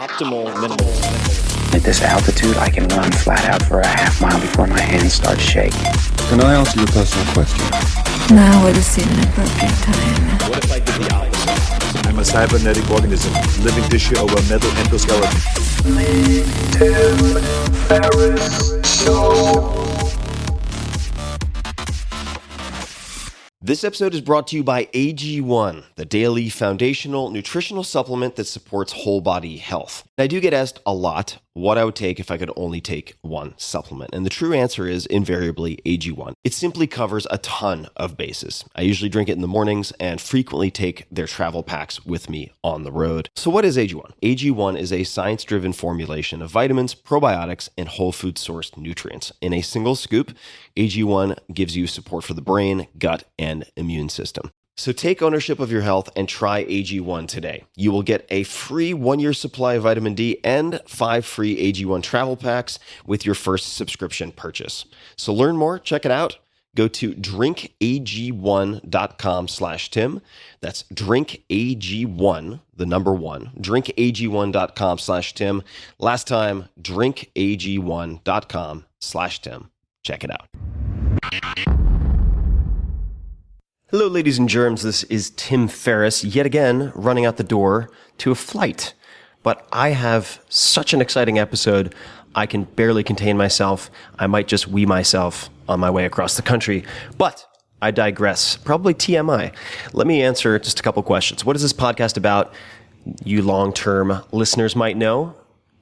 optimal minimal. At this altitude, I can run flat out for a half mile before my hands start shaking. Can I ask you a personal question? Now would seem an appropriate time. What if I did the opposite? I'm a cybernetic organism, living tissue over a metal endoskeleton. This episode is brought to you by AG1, the daily foundational nutritional supplement that supports whole body health. I do get asked a lot what I would take if I could only take one supplement. And the true answer is invariably AG1. It simply covers a ton of bases. I usually drink it in the mornings and frequently take their travel packs with me on the road. So what is AG1? AG1 is a science-driven formulation of vitamins, probiotics, and whole food sourced nutrients. In a single scoop, AG1 gives you support for the brain, gut, and immune system. So take ownership of your health and try AG1 today. You will get a free 1-year supply of vitamin D and 5 free AG1 travel packs with your first subscription purchase. So learn more, check it out. Go to drinkag1.com/Tim. That's drinkag1, the number 1, drinkag1.com/Tim. Last time, drinkag1.com/Tim. Check it out. Hello, ladies and germs. This is Tim Ferriss, yet again running out the door to a flight. But I have such an exciting episode, I can barely contain myself. I might just wee myself on my way across the country. But I digress. Probably TMI. Let me answer just a couple questions. What is this podcast about? You long-term listeners might know.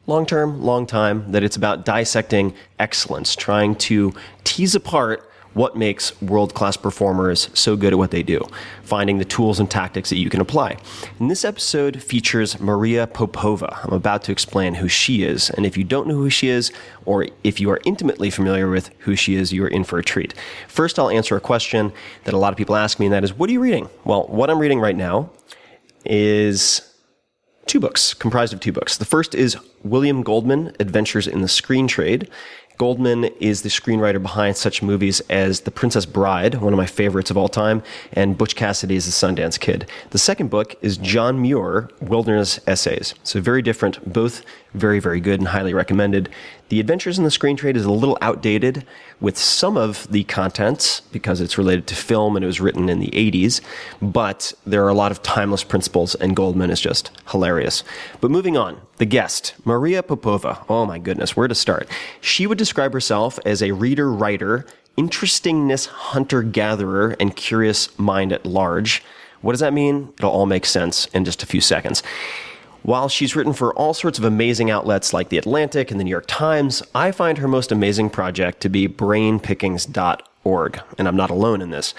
Long-term, long time, that it's about dissecting excellence, trying to tease apart what makes world-class performers so good at what they do, finding the tools and tactics that you can apply. And this episode features Maria Popova. I'm about to explain who she is, and if you don't know who she is, or if you are intimately familiar with who she is, you are in for a treat. First, I'll answer a question that a lot of people ask me, and that is, what are you reading? Well, what I'm reading right now is 2 books, comprised of 2 books. The first is William Goldman, Adventures in the Screen Trade. Goldman is the screenwriter behind such movies as The Princess Bride, one of my favorites of all time, and Butch Cassidy's The Sundance Kid. The second book is John Muir, Wilderness Essays. So very different, both very, very good and highly recommended. The Adventures in the Screen Trade is a little outdated with some of the contents because it's related to film and it was written in the 80s, but there are a lot of timeless principles and Goldman is just hilarious. But moving on, the guest, Maria Popova. Oh my goodness, where to start? She would describe herself as a reader-writer, interestingness hunter-gatherer, and curious mind at large. What does that mean? It'll all make sense in just a few seconds. While she's written for all sorts of amazing outlets like The Atlantic and The New York Times, I find her most amazing project to be brainpickings.org, and I'm not alone in this.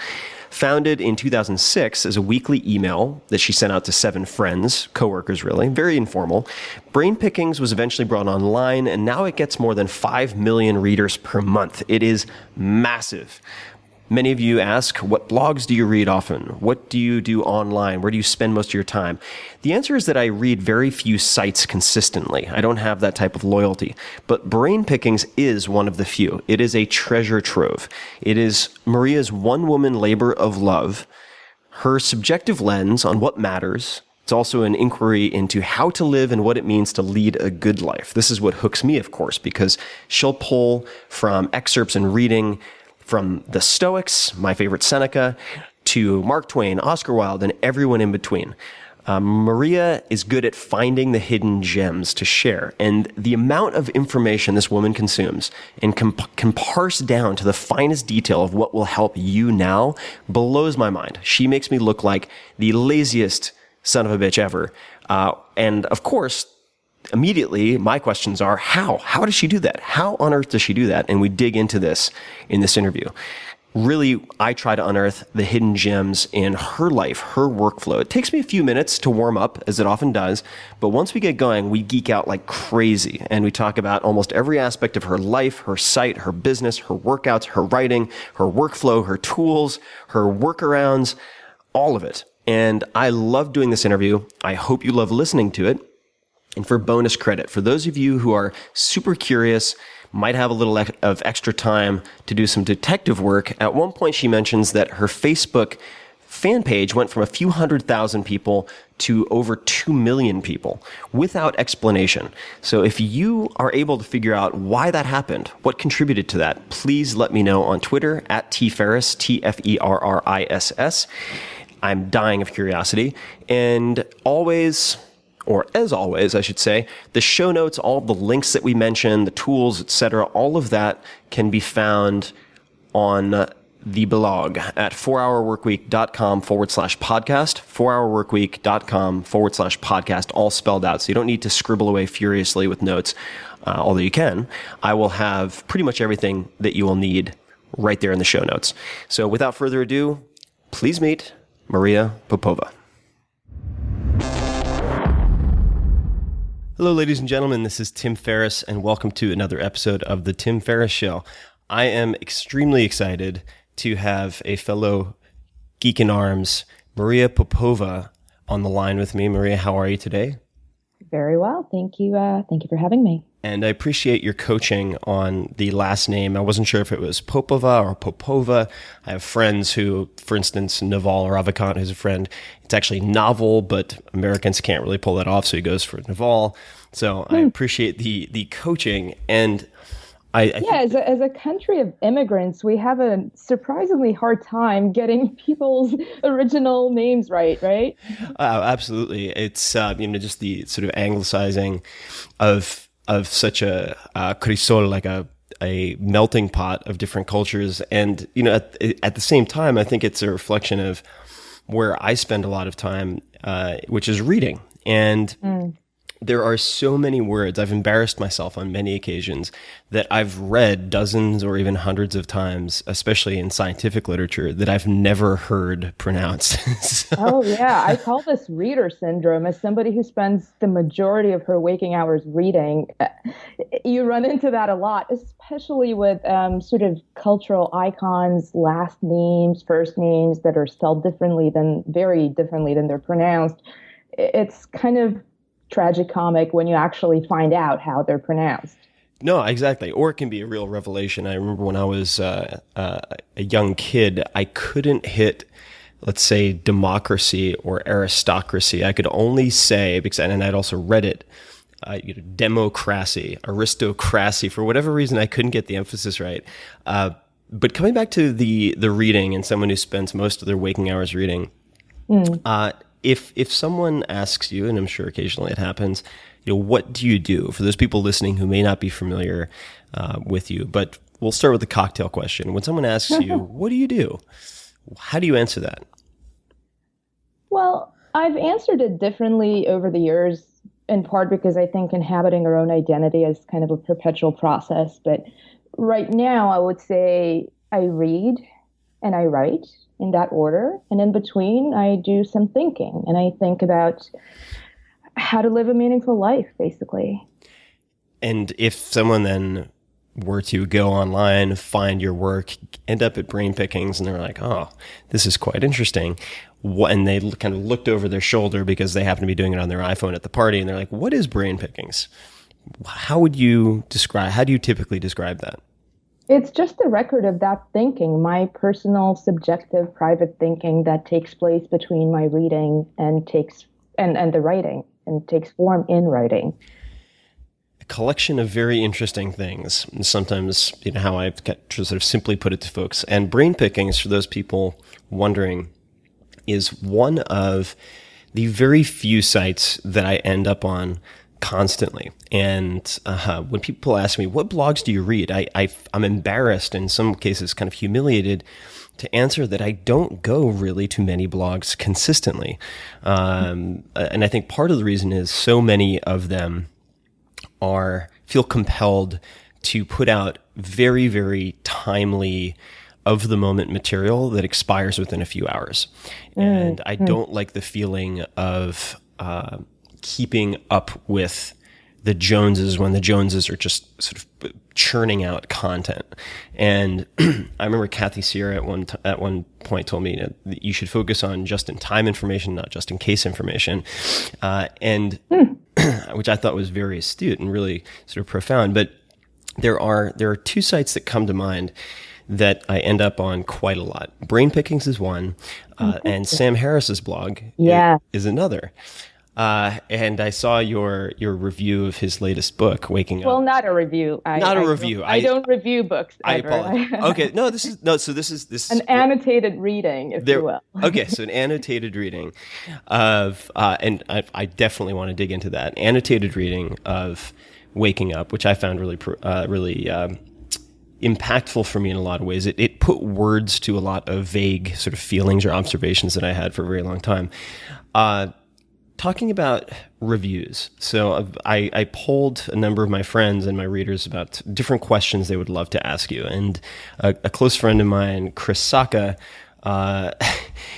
Founded in 2006 as a weekly email that she sent out to 7 friends, coworkers really, very informal, Brain Pickings was eventually brought online, and now it gets more than 5 million readers per month. It is massive. Many of you ask, what blogs do you read often? What do you do online? Where do you spend most of your time? The answer is that I read very few sites consistently. I don't have that type of loyalty. But Brain Pickings is one of the few. It is a treasure trove. It is Maria's one-woman labor of love, her subjective lens on what matters. It's also an inquiry into how to live and what it means to lead a good life. This is what hooks me, of course, because she'll pull from excerpts and reading from the Stoics, my favorite Seneca, to Mark Twain, Oscar Wilde, and everyone in between. Maria is good at finding the hidden gems to share, and the amount of information this woman consumes and can parse down to the finest detail of what will help you now blows my mind. She makes me look like the laziest son of a bitch ever. And of course, immediately, my questions are, how? How does she do that? How on earth does she do that? And we dig into this in this interview. Really, I try to unearth the hidden gems in her life, her workflow. It takes me a few minutes to warm up, as it often does, but once we get going, we geek out like crazy, and we talk about almost every aspect of her life, her site, her business, her workouts, her writing, her workflow, her tools, her workarounds, all of it. And I love doing this interview. I hope you love listening to it. And for bonus credit, for those of you who are super curious, might have a little of extra time to do some detective work, at one point she mentions that her Facebook fan page went from a few 100,000 people to over 2 million people without explanation. So if you are able to figure out why that happened, what contributed to that, please let me know on Twitter at tferriss, TFERRISS. I'm dying of curiosity. And always, or as always, I should say, the show notes, all of the links that we mentioned, the tools, etc., all of that can be found on the blog at 4hourworkweek.com/podcast, 4hourworkweek.com/podcast, all spelled out. So you don't need to scribble away furiously with notes, although you can. I will have pretty much everything that you will need right there in the show notes. So without further ado, please meet Maria Popova. Hello, ladies and gentlemen. This is Tim Ferriss, and welcome to another episode of The Tim Ferriss Show. I am extremely excited to have a fellow geek in arms, Maria Popova, on the line with me. Maria, how are you today? Very well. Thank you. Thank you for having me. And I appreciate your coaching on the last name. I wasn't sure if it was Popova or Popova. I have friends who, for instance, Naval Ravikant, who's a friend, it's actually Novel, but Americans can't really pull that off, so he goes for Naval. So I appreciate the coaching. And as a country of immigrants, we have a surprisingly hard time getting people's original names right? Absolutely. It's just the sort of anglicizing of such a crisol, like a melting pot of different cultures. And at the same time, I think it's a reflection of where I spend a lot of time, which is reading. And there are so many words, I've embarrassed myself on many occasions, that I've read dozens or even hundreds of times, especially in scientific literature, that I've never heard pronounced. Oh, yeah. I call this reader syndrome. As somebody who spends the majority of her waking hours reading, you run into that a lot, especially with sort of cultural icons, last names, first names that are spelled very differently than they're pronounced. It's kind of tragicomic when you actually find out how they're pronounced. No, exactly. Or it can be a real revelation. I remember when I was a young kid, I couldn't hit, let's say, democracy or aristocracy. I could only say, and I'd also read it, democracy, aristocracy. For whatever reason, I couldn't get the emphasis right. But coming back to the reading and someone who spends most of their waking hours reading, If someone asks you, and I'm sure occasionally it happens, what do you do? For those people listening who may not be familiar with you, but we'll start with the cocktail question. When someone asks you, what do you do? How do you answer that? Well, I've answered it differently over the years, in part because I think inhabiting our own identity is kind of a perpetual process. But right now, I would say I read and I write, in that order. And in between, I do some thinking and I think about how to live a meaningful life, basically. And if someone then were to go online, find your work, end up at Brain Pickings, and they're like, oh, this is quite interesting. And they kind of looked over their shoulder because they happen to be doing it on their iPhone at the party, and they're like, what is Brain Pickings? How do you typically describe that? It's just a record of that thinking, my personal, subjective, private thinking that takes place between my reading and the writing, and takes form in writing. A collection of very interesting things. And sometimes, how I sort of simply put it to folks. And Brain Pickings, for those people wondering, is one of the very few sites that I end up on constantly. And when people ask me, what blogs do you read? I'm embarrassed, in some cases kind of humiliated, to answer that I don't go really to many blogs consistently. And I think part of the reason is so many of them feel compelled to put out very, very timely, of the moment material that expires within a few hours. And I don't like the feeling of keeping up with the Joneses when the Joneses are just sort of churning out content. And I remember Kathy Sierra at one point told me that you should focus on just-in-time information, not just-in-case information, and which I thought was very astute and really sort of profound. But there are two sites that come to mind that I end up on quite a lot. Brain Pickings is one, and Sam Harris's blog is another. And I saw your review of his latest book, Waking Up. Well, not a review. I don't review books ever. I apologize. Okay, no, this is an annotated reading, if you will. Okay, so an annotated reading of, and I definitely want to dig into that annotated reading of Waking Up, which I found really impactful for me in a lot of ways. It put words to a lot of vague sort of feelings or observations that I had for a very long time. Talking about reviews, so I polled a number of my friends and my readers about different questions they would love to ask you. And a close friend of mine, Chris Saka,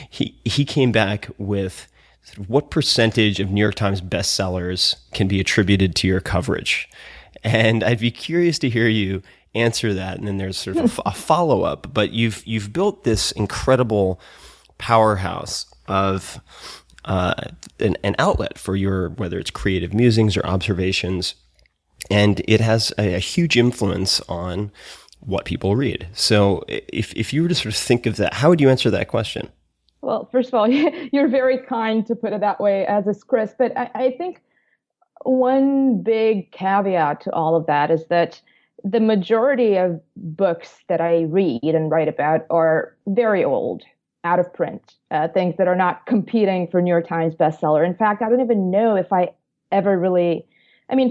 he came back with sort of what percentage of New York Times bestsellers can be attributed to your coverage. And I'd be curious to hear you answer that. And then there's sort of a follow-up. But you've built this incredible powerhouse of an outlet for your, whether it's creative musings or observations, and it has a huge influence on what people read. So if you were to sort of think of that, how would you answer that question? Well, first of all, you're very kind to put it that way, as is Chris, but I think one big caveat to all of that is that the majority of books that I read and write about are very old, out of print, things that are not competing for New York Times bestseller. In fact, I don't even know if I ever really,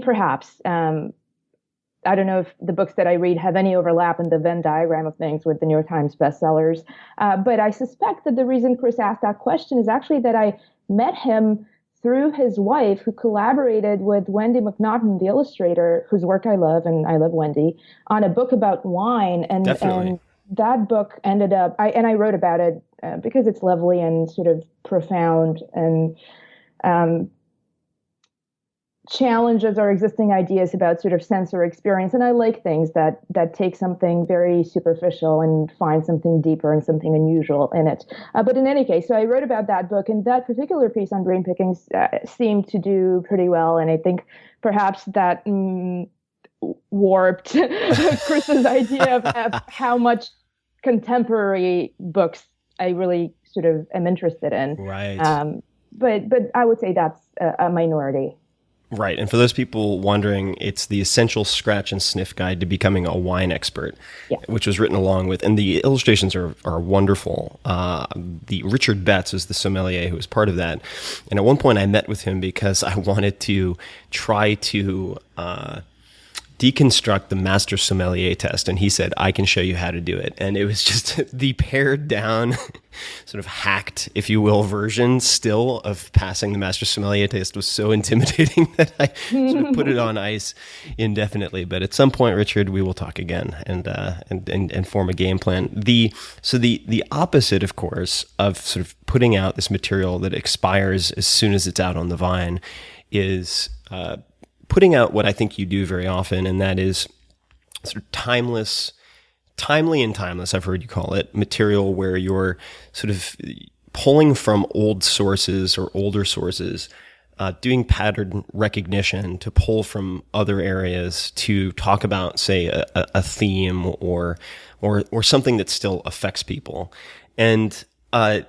perhaps, I don't know if the books that I read have any overlap in the Venn diagram of things with the New York Times bestsellers. But I suspect that the reason Chris asked that question is actually that I met him through his wife, who collaborated with Wendy McNaughton, the illustrator, whose work I love, and I love Wendy, on a book about wine. And that book ended up, I wrote about it because it's lovely and sort of profound and challenges our existing ideas about sort of sensory experience. And I like things that take something very superficial and find something deeper and something unusual in it. But in any case, so I wrote about that book, and that particular piece on brain pickings seemed to do pretty well. And I think perhaps that warped Chris's idea of how much contemporary books I really sort of am interested in. Right. But I would say that's a minority. Right. And for those people wondering, it's the Essential Scratch and Sniff Guide to Becoming a Wine Expert, which was written along with, and the illustrations are wonderful. The Richard Betts is the sommelier who was part of that. And at one point I met with him because I wanted to try to deconstruct the master sommelier test, and he said, I can show you how to do it. And it was just the pared down, sort of hacked, if you will, version still of passing the master sommelier test was so intimidating that I sort of put it on ice indefinitely. But at some point, Richard, we will talk again and form a game plan. The opposite, of course, of sort of putting out this material that expires as soon as it's out on the vine is putting out what I think you do very often, and that is sort of timely and timeless, I've heard you call it, material where you're sort of pulling from old sources or older sources, doing pattern recognition to pull from other areas to talk about, say, a theme or something that still affects people. And I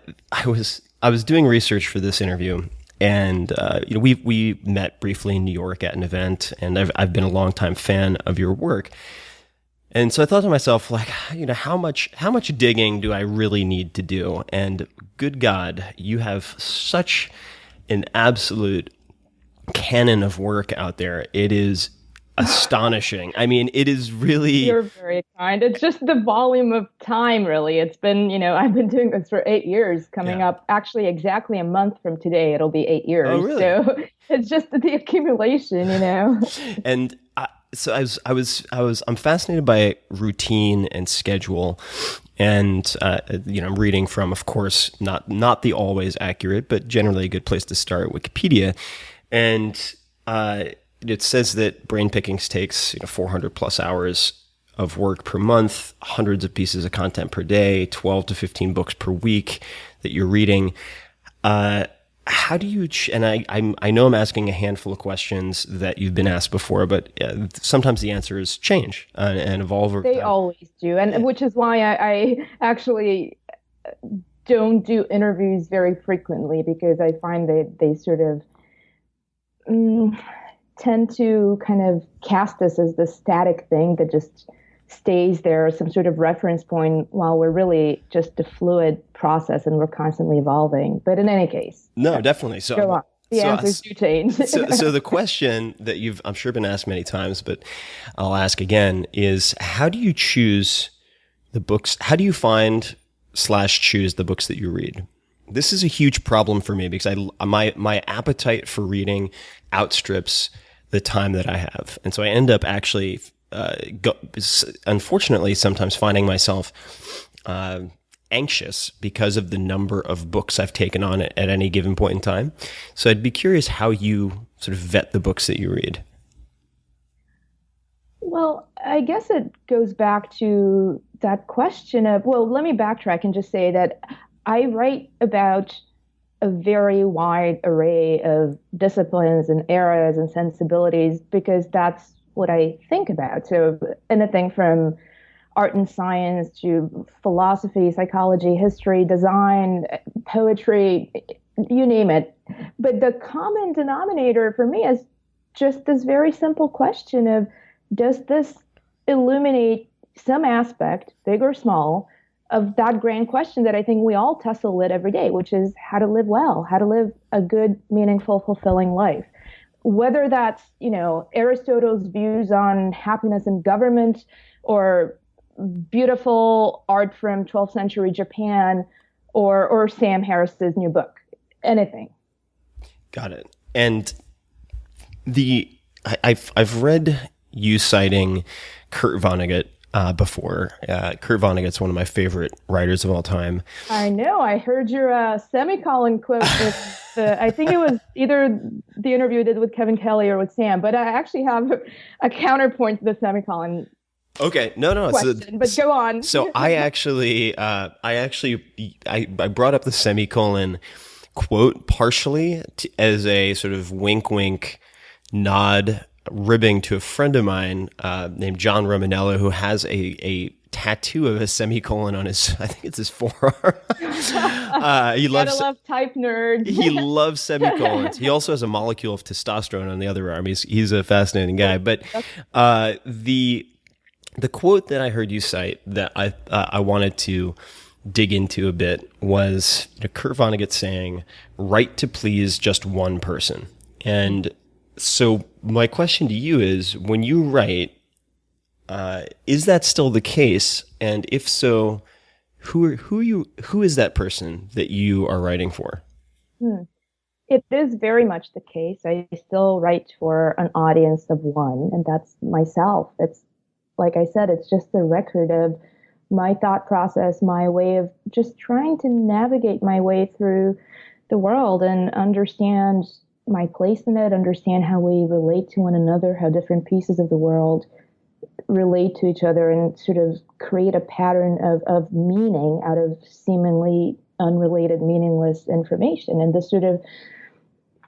was doing research for this interview. And we met briefly in New York at an event, and I've been a longtime fan of your work. And so I thought to myself, like, how much digging do I really need to do? And good God, you have such an absolute canon of work out there. It is astonishing. I mean, it is really... You're very kind. It's just the volume of time, really. It's been, I've been doing this for 8 years, coming up actually exactly a month from today. It'll be 8 years. Oh, really? So it's just the accumulation, And I'm fascinated by routine and schedule. And, I'm reading from, of course, not the always accurate, but generally a good place to start, Wikipedia. And, it says that Brain Pickings takes 400 plus hours of work per month, hundreds of pieces of content per day, 12 to 15 books per week that you're reading. how do you, and I know I'm asking a handful of questions that you've been asked before, but sometimes the answers change and evolve over They time. always do, and which is why I actually don't do interviews very frequently, because I find they sort of tend to kind of cast us as the static thing that just stays there, some sort of reference point, while we're really just a fluid process and we're constantly evolving. But in any case, No, definitely. So, go on. The so, answers do change. so the question that you've, I'm sure, been asked many times, but I'll ask again, is how do you choose the books? How do you find / choose the books that you read? This is a huge problem for me because my appetite for reading outstrips the time that I have. And so I end up actually, unfortunately, sometimes finding myself anxious because of the number of books I've taken on at any given point in time. So I'd be curious how you sort of vet the books that you read. Well, I guess it goes back to that question of, well, let me backtrack and just say that I write about a very wide array of disciplines and eras and sensibilities because that's what I think about. So anything from art and science to philosophy, psychology, history, design, poetry, you name it. But the common denominator for me is just this very simple question of, does this illuminate some aspect, big or small, of that grand question that I think we all tussle with every day, which is how to live well, how to live a good, meaningful, fulfilling life. Whether that's, Aristotle's views on happiness and government, or beautiful art from 12th century Japan, or Sam Harris's new book, anything. Got it. And I've read you citing Kurt Vonnegut before. Kurt Vonnegut's one of my favorite writers of all time. I know. I heard your semicolon quote. I think it was either the interview you did with Kevin Kelly or with Sam, but I actually have a counterpoint to the semicolon. Okay, no, question, but go on. So I brought up the semicolon quote partially as a sort of wink, wink, nod, ribbing to a friend of mine named John Romanello, who has a tattoo of a semicolon on his, I think it's his forearm. He loves, love type nerds. He loves semicolons. He also has a molecule of testosterone on the other arm. He's a fascinating guy. But the quote that I heard you cite that I wanted to dig into a bit was Kurt Vonnegut saying, "Write to please just one person." And so my question to you is, when you write, is that still the case? And if so, who is that person that you are writing for? It is very much the case. I still write for an audience of one, and that's myself. It's, like I said, it's just a record of my thought process, my way of just trying to navigate my way through the world and understand my place in it, understand how we relate to one another, how different pieces of the world relate to each other, and sort of create a pattern of meaning out of seemingly unrelated, meaningless information. And this sort of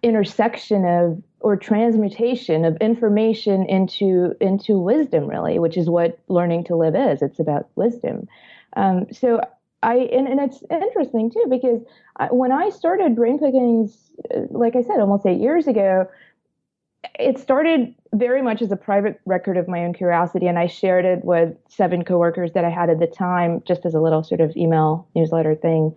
intersection of, or transmutation of information into wisdom, really, which is what learning to live is. It's about wisdom. And it's interesting too, because when I started Brain Pickings, like I said, almost 8 years ago, it started very much as a private record of my own curiosity, and I shared it with 7 coworkers that I had at the time, just as a little sort of email newsletter thing.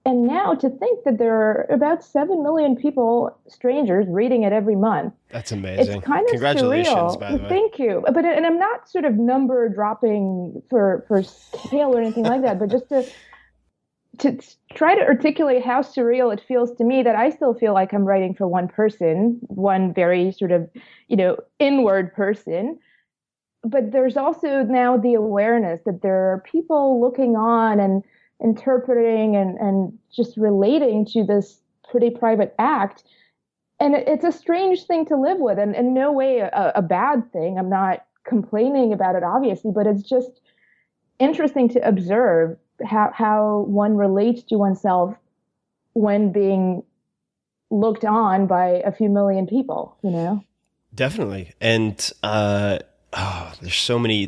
And now to think that there are about 7 million people, strangers, reading it every month. That's amazing. It's kind of Congratulations, surreal. by the way. Thank you. And I'm not sort of number dropping for scale or anything like that, but just to try to articulate how surreal it feels to me that I still feel like I'm writing for one person, one very sort of, inward person. But there's also now the awareness that there are people looking on and interpreting and just relating to this pretty private act. And it's a strange thing to live with, and in no way a bad thing. I'm not complaining about it, obviously, but it's just interesting to observe how one relates to oneself when being looked on by a few million people, you know? Definitely. And there's so many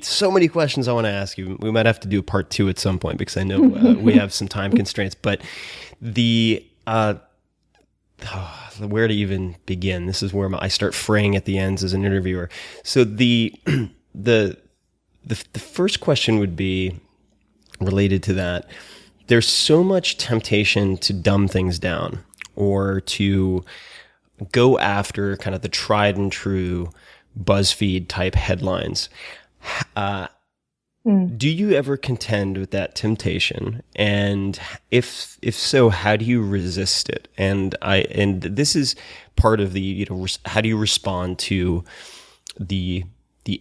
questions I want to ask you. We might have to do a part 2 at some point because I know we have some time constraints. But where to even begin? This is where I start fraying at the ends as an interviewer. So the first question would be related to that. There's so much temptation to dumb things down or to go after kind of the tried and true BuzzFeed type headlines. Do you ever contend with that temptation? And if so, how do you resist it? And this is part of the, how do you respond to the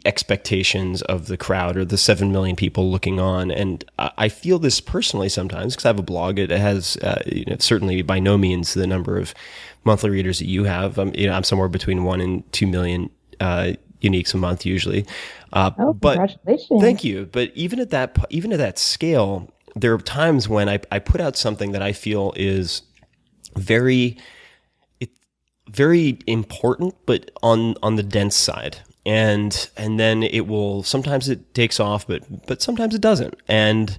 expectations of the crowd or the 7 million people looking on? And I feel this personally sometimes because I have a blog. It has, certainly by no means the number of monthly readers that you have. I'm somewhere between 1 and 2 million uniques a month usually. But congratulations. Thank you. But even at that scale, there are times when I put out something that I feel is very important, but on the dense side. And then sometimes it takes off, but sometimes it doesn't. And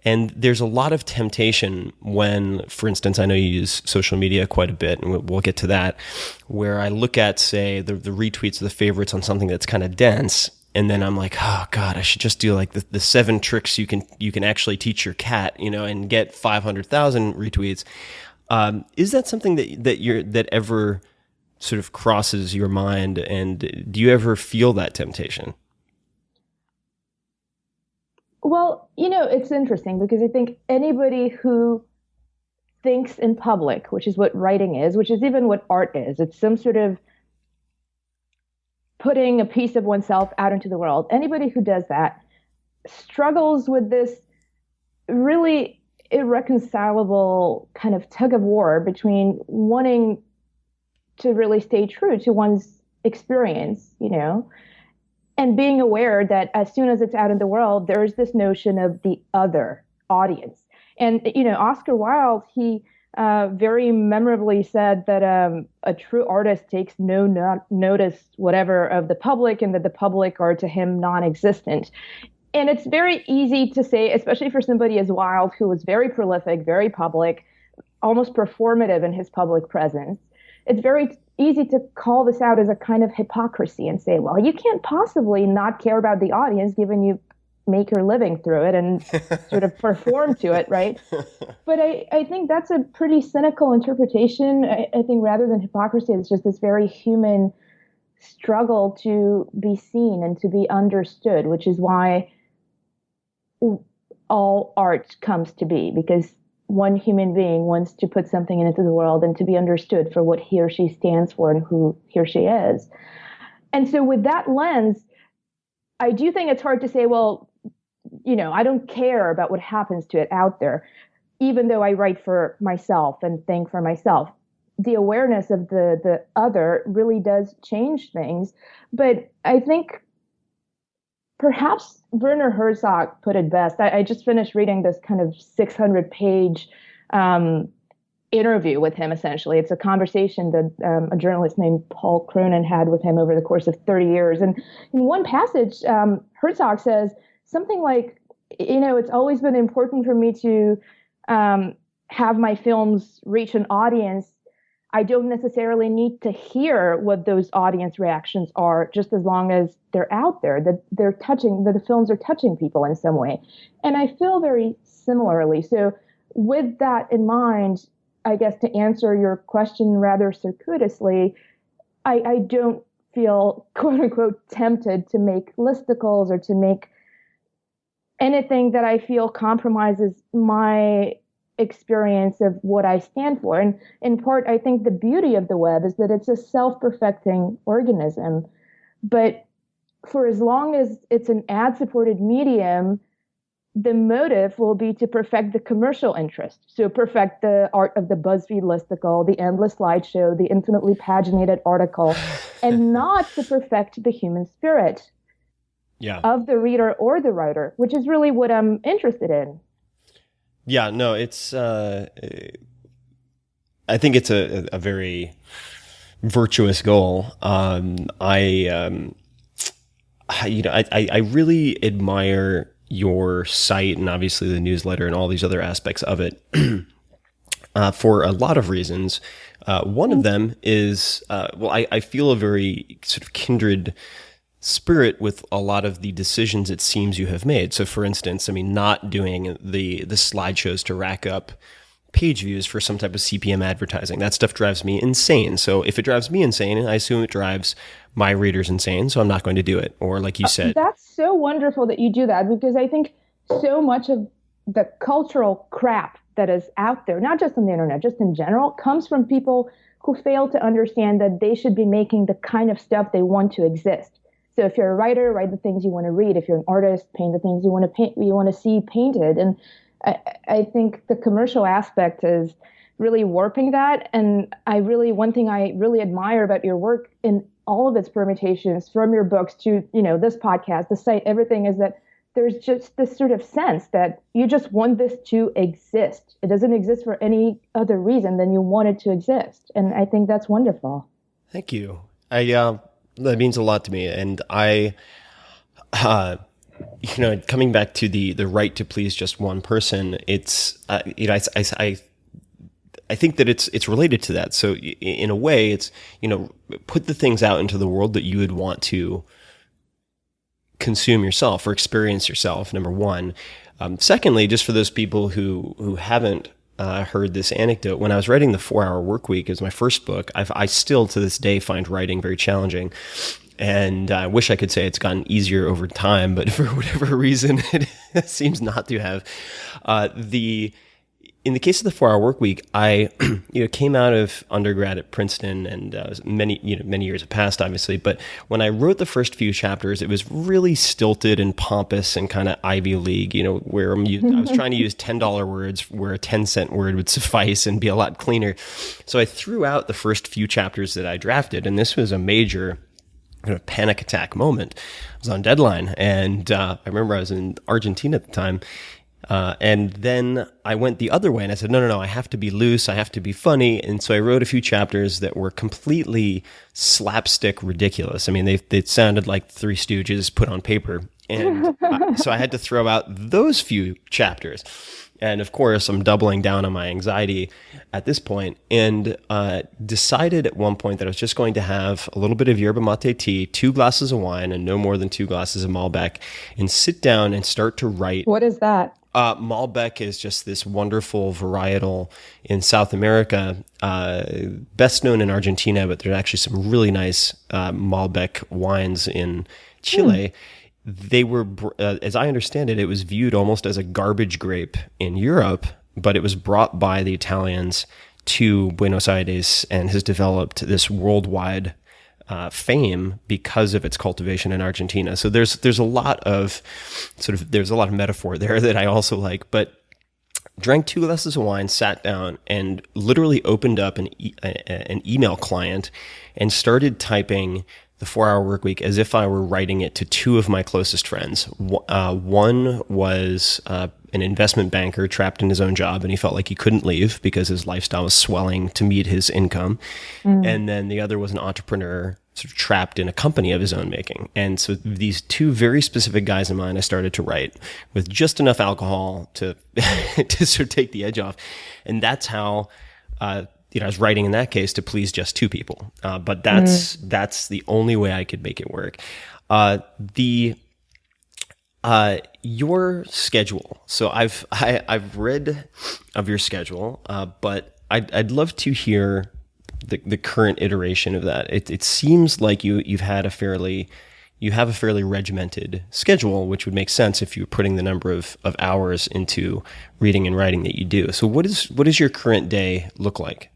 there's a lot of temptation when, for instance, I know you use social media quite a bit, and we'll get to that, where I look at, say, the retweets or the favorites on something that's kind of dense, and then I'm like, oh God, I should just do like the 7 tricks you can actually teach your cat, and get 500,000 retweets. Is that something that ever sort of crosses your mind, and do you ever feel that temptation? Well, it's interesting because I think anybody who thinks in public, which is what writing is, which is even what art is, it's some sort of putting a piece of oneself out into the world. Anybody who does that struggles with this really irreconcilable kind of tug of war between wanting to really stay true to one's experience, and being aware that as soon as it's out in the world, there's this notion of the other audience. And, Oscar Wilde, he very memorably said that a true artist takes no notice whatever of the public, and that the public are to him non-existent. And it's very easy to say, especially for somebody as Wilde, who was very prolific, very public, almost performative in his public presence. It's very easy to call this out as a kind of hypocrisy and say, well, you can't possibly not care about the audience given you make your living through it and sort of perform to it, right? But I think that's a pretty cynical interpretation. I think rather than hypocrisy, it's just this very human struggle to be seen and to be understood, which is why all art comes to be, because one human being wants to put something into the world and to be understood for what he or she stands for and who he or she is. And so with that lens, I do think it's hard to say, well, I don't care about what happens to it out there, even though I write for myself and think for myself. The awareness of the other really does change things. But I think perhaps Werner Herzog put it best. I just finished reading this kind of 600-page interview with him, essentially. It's a conversation that a journalist named Paul Cronin had with him over the course of 30 years. And in one passage, Herzog says something like, it's always been important for me to have my films reach an audience. I don't necessarily need to hear what those audience reactions are, just as long as they're out there, that the films are touching people in some way. And I feel very similarly. So with that in mind, I guess to answer your question rather circuitously, I don't feel, quote unquote, tempted to make listicles or to make anything that I feel compromises my experience of what I stand for. And in part, I think the beauty of the web is that it's a self-perfecting organism. But for as long as it's an ad-supported medium, the motive will be to perfect the commercial interest. So perfect the art of the BuzzFeed listicle, the endless slideshow, the infinitely paginated article, and not to perfect the human spirit of the reader or the writer, which is really what I'm interested in. Yeah, no, it's I think it's a very virtuous goal. I really admire your site and obviously the newsletter and all these other aspects of it for a lot of reasons. One of them is, I feel a very sort of kindred spirit with a lot of the decisions it seems you have made. So for instance, I mean, not doing the slideshows to rack up page views for some type of CPM advertising. That stuff drives me insane. So if it drives me insane, I assume it drives my readers insane. So I'm not going to do it. Or like you said, that's so wonderful that you do that, because I think so much of the cultural crap that is out there, not just on the internet, just in general, comes from people who fail to understand that they should be making the kind of stuff they want to exist. So if you're a writer, write the things you want to read. If you're an artist, paint the things you want to paint, you want to see painted. And I think the commercial aspect is really warping that. And one thing I really admire about your work in all of its permutations, from your books to, this podcast, the site, everything, is that there's just this sort of sense that you just want this to exist. It doesn't exist for any other reason than you want it to exist. And I think that's wonderful. Thank you. That means a lot to me. And coming back to the right to please just one person, it's, I think that it's related to that. So in a way, it's, put the things out into the world that you would want to consume yourself or experience yourself, number one. Secondly, just for those people who haven't heard this anecdote, when I was writing The 4-Hour Workweek, it was my first book. I still to this day find writing very challenging. And I wish I could say it's gotten easier over time, but for whatever reason, it seems not to have. In the case of The 4-Hour Workweek, I came out of undergrad at Princeton, and many years have passed, obviously. But when I wrote the first few chapters, it was really stilted and pompous and kind of Ivy League, where I was trying to use $10 words where a 10-cent word would suffice and be a lot cleaner. So I threw out the first few chapters that I drafted, and this was a major panic attack moment. I was on deadline, and I remember I was in Argentina at the time. And then I went the other way and I said, no, I have to be loose. I have to be funny. And so I wrote a few chapters that were completely slapstick ridiculous. I mean, they sounded like Three Stooges put on paper. And so I had to throw out those few chapters. And of course, I'm doubling down on my anxiety at this point, and decided at one point that I was just going to have a little bit of yerba mate tea, 2 glasses of wine, and no more than 2 glasses of Malbec, and sit down and start to write. What is that? Malbec is just this wonderful varietal in South America, best known in Argentina, but there's actually some really nice Malbec wines in Chile. They were, as I understand it, it was viewed almost as a garbage grape in Europe, but it was brought by the Italians to Buenos Aires and has developed this worldwide fame because of its cultivation in Argentina. So there's a lot of metaphor there that I also like, but drank 2 glasses of wine, sat down, and literally opened up an email client and started typing The 4-Hour Workweek as if I were writing it to 2 of my closest friends. One was an investment banker trapped in his own job, and he felt like he couldn't leave because his lifestyle was swelling to meet his income. And then the other was an entrepreneur sort of trapped in a company of his own making. And so these 2 very specific guys in mind, I started to write with just enough alcohol to to sort of take the edge off. And that's how I was writing in that case to please just 2 people. But that's the only way I could make it work. Your schedule. So I've read of your schedule, but I'd love to hear the current iteration of that. It seems like you have a fairly regimented schedule, which would make sense if you were putting the number of hours into reading and writing that you do. So what does your current day look like?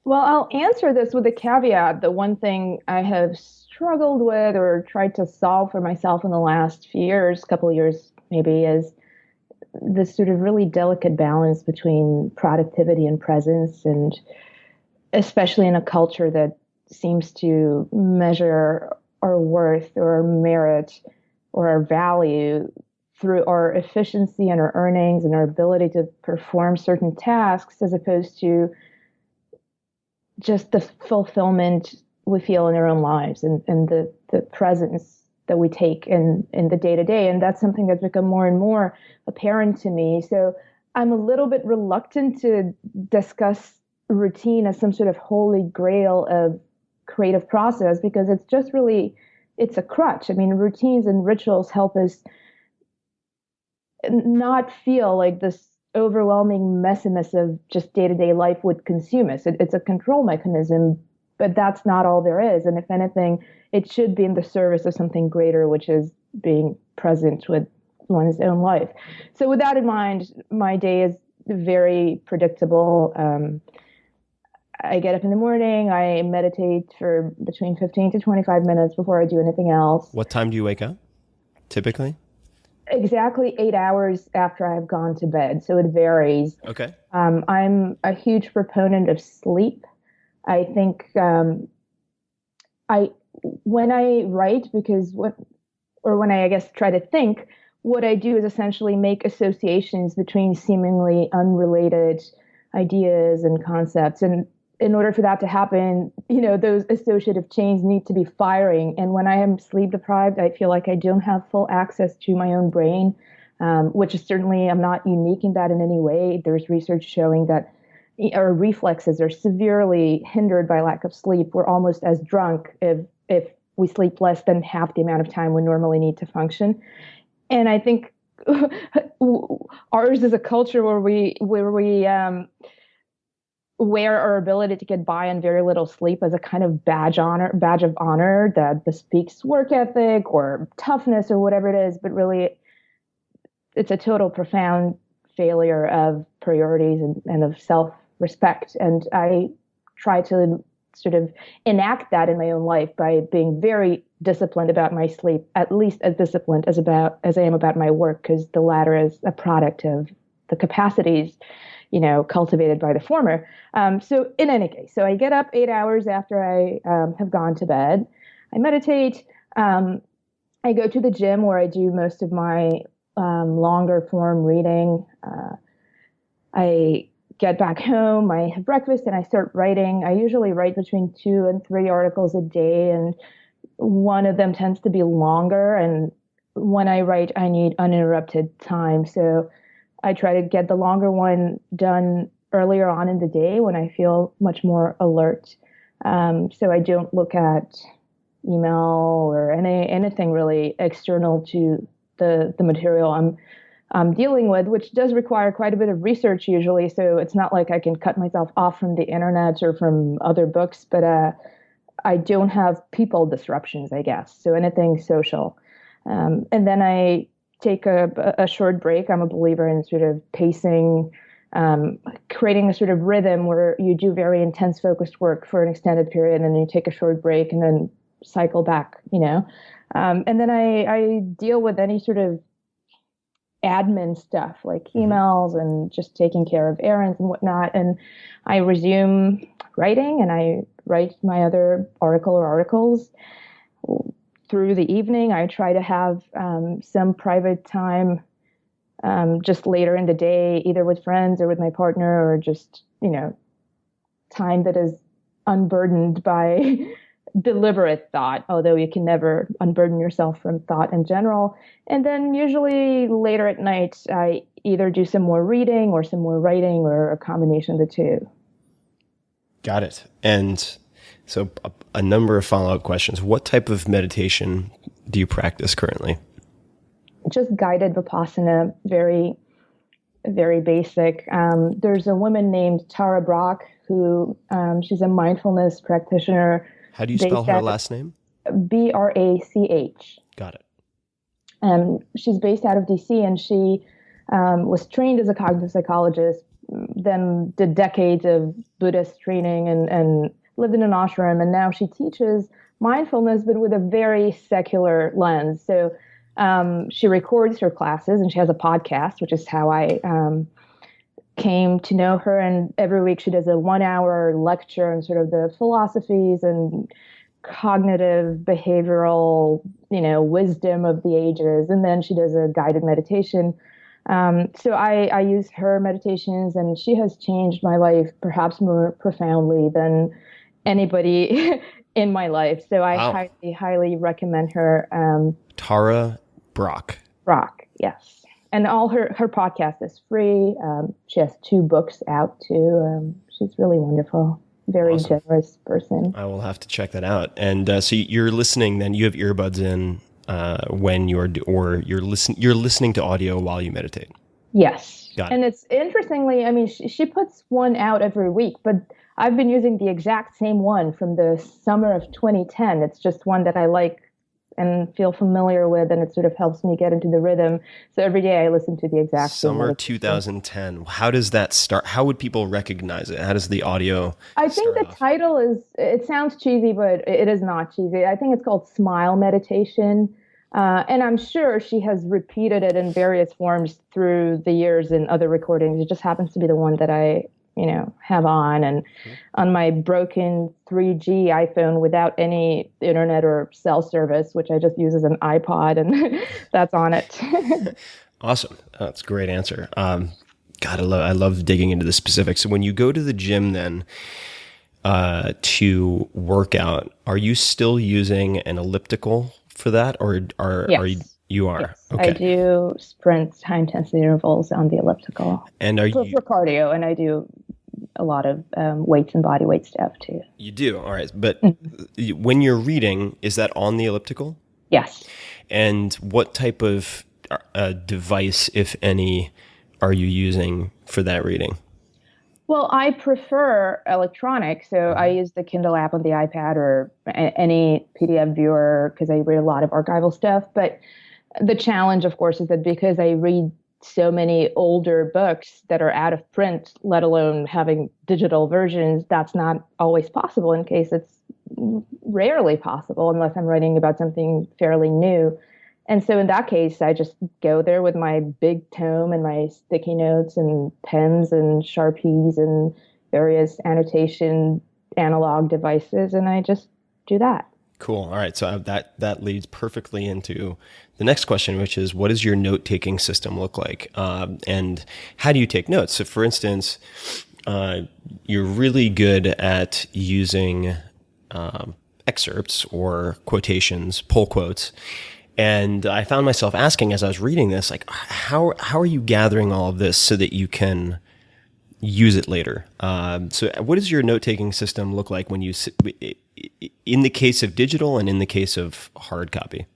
Well, I'll answer this with a caveat. The one thing I have struggled with or tried to solve for myself in the last few years, couple of years maybe, is this sort of really delicate balance between productivity and presence, and especially in a culture that seems to measure our worth or our merit or our value through our efficiency and our earnings and our ability to perform certain tasks, as opposed to just the fulfillment we feel in our own lives and the presence that we take in the day to day. And that's something that's become more and more apparent to me. So I'm a little bit reluctant to discuss routine as some sort of holy grail of creative process, because it's just really, it's a crutch. I mean, routines and rituals help us not feel like this overwhelming messiness of just day-to-day life would consume us. It's a control mechanism, but that's not all there is. And if anything, it should be in the service of something greater, which is being present with one's own life. So with that in mind, my day is very predictable. I get up in the morning, I meditate for between 15 to 25 minutes before I do anything else. What time do you wake up, typically? Exactly 8 hours after I've gone to bed, so it varies. Okay. I'm a huge proponent of sleep. I think when I write, when I guess try to think, what I do is essentially make associations between seemingly unrelated ideas and concepts. And in order for that to happen, those associative chains need to be firing. And when I am sleep deprived, I feel like I don't have full access to my own brain, which is certainly, I'm not unique in that in any way. There's research showing that our reflexes are severely hindered by lack of sleep. We're almost as drunk if we sleep less than half the amount of time we normally need to function. And I think ours is a culture where we wear our ability to get by on very little sleep as a kind of badge of honor that bespeaks work ethic or toughness or whatever it is. But really, it's a total profound failure of priorities and of self-respect. And I try to sort of enact that in my own life by being very disciplined about my sleep, at least as disciplined as I am about my work, because the latter is a product of the capacities cultivated by the former. So in any case, so I get up 8 hours after I have gone to bed. I meditate. I go to the gym where I do most of my longer form reading. I get back home, I have breakfast, and I start writing. I usually write between 2 and 3 articles a day, and one of them tends to be longer. And when I write, I need uninterrupted time. So I try to get the longer one done earlier on in the day when I feel much more alert. So I don't look at email or anything really external to the material I'm dealing with, which does require quite a bit of research usually. So it's not like I can cut myself off from the internet or from other books, but I don't have people disruptions, I guess. So anything social. And then I take a short break. I'm a believer in sort of pacing, creating a sort of rhythm where you do very intense focused work for an extended period, and then you take a short break and then cycle back, and then I deal with any sort of admin stuff like emails and just taking care of errands and whatnot. And I resume writing, and I write my other article or articles through the evening. I try to have some private time just later in the day, either with friends or with my partner, or just, time that is unburdened by deliberate thought, although you can never unburden yourself from thought in general. And then usually later at night, I either do some more reading or some more writing, or a combination of the two. Got it. And so a number of follow-up questions. What type of meditation do you practice currently? Just guided Vipassana, very, very basic. There's a woman named Tara Brach who, she's a mindfulness practitioner. How do you spell her last name? Brach. Got it. She's based out of DC, and she was trained as a cognitive psychologist, then did decades of Buddhist training and lived in an ashram, and now she teaches mindfulness, but with a very secular lens. So she records her classes, and she has a podcast, which is how I came to know her. And every week she does a 1 hour lecture on sort of the philosophies and cognitive behavioral, wisdom of the ages. And then she does a guided meditation. So I use her meditations, and she has changed my life perhaps more profoundly than anybody in my life. So I Wow. highly, highly recommend her. Tara Brock. Brock, yes. And all her podcast is free. She has 2 books out too. She's really wonderful. Very Awesome. generous person. I will have to check that out. And so you're listening. Then you have earbuds in when you're listening to audio while you meditate. Yes. Got it. And it's interestingly, I mean, she puts one out every week, but I've been using the exact same one from the summer of 2010. It's just one that I like and feel familiar with, and it sort of helps me get into the rhythm. So every day I listen to the exact same Summer meditation. 2010. How does that start? How would people recognize it? How does the audio I think start the off? title it sounds cheesy, but it is not cheesy. I think it's called Smile Meditation. And I'm sure she has repeated it in various forms through the years in other recordings. It just happens to be the one that I, have on. And on my broken 3G iPhone without any internet or cell service, which I just use as an iPod, and that's on it. Awesome. That's a great answer. God, I love digging into the specifics. So when you go to the gym then to work out, are you still using an elliptical for that, or are you are? Yes. Okay. I do sprint high intensity intervals on the elliptical. And are for cardio, and I do a lot of weights and body weight stuff too. You do? All right. But when you're reading, is that on the elliptical? Yes. And what type of device, if any, are you using for that reading? Well, I prefer electronic, so I use the Kindle app on the iPad or any PDF viewer because I read a lot of archival stuff. But the challenge, of course, is that because I read so many older books that are out of print, let alone having digital versions, that's not always possible. In case it's rarely possible unless I'm writing about something fairly new. And so in that case, I just go there with my big tome and my sticky notes and pens and Sharpies and various annotation analog devices, and I just do that. Cool. All right. So that leads perfectly into the next question, which is, what does your note-taking system look like? And how do you take notes? So for instance, you're really good at using excerpts or quotations, pull quotes. And I found myself asking as I was reading this, like, how are you gathering all of this so that you can use it later? So what does your note-taking system look like when you in the case of digital and in the case of hard copy?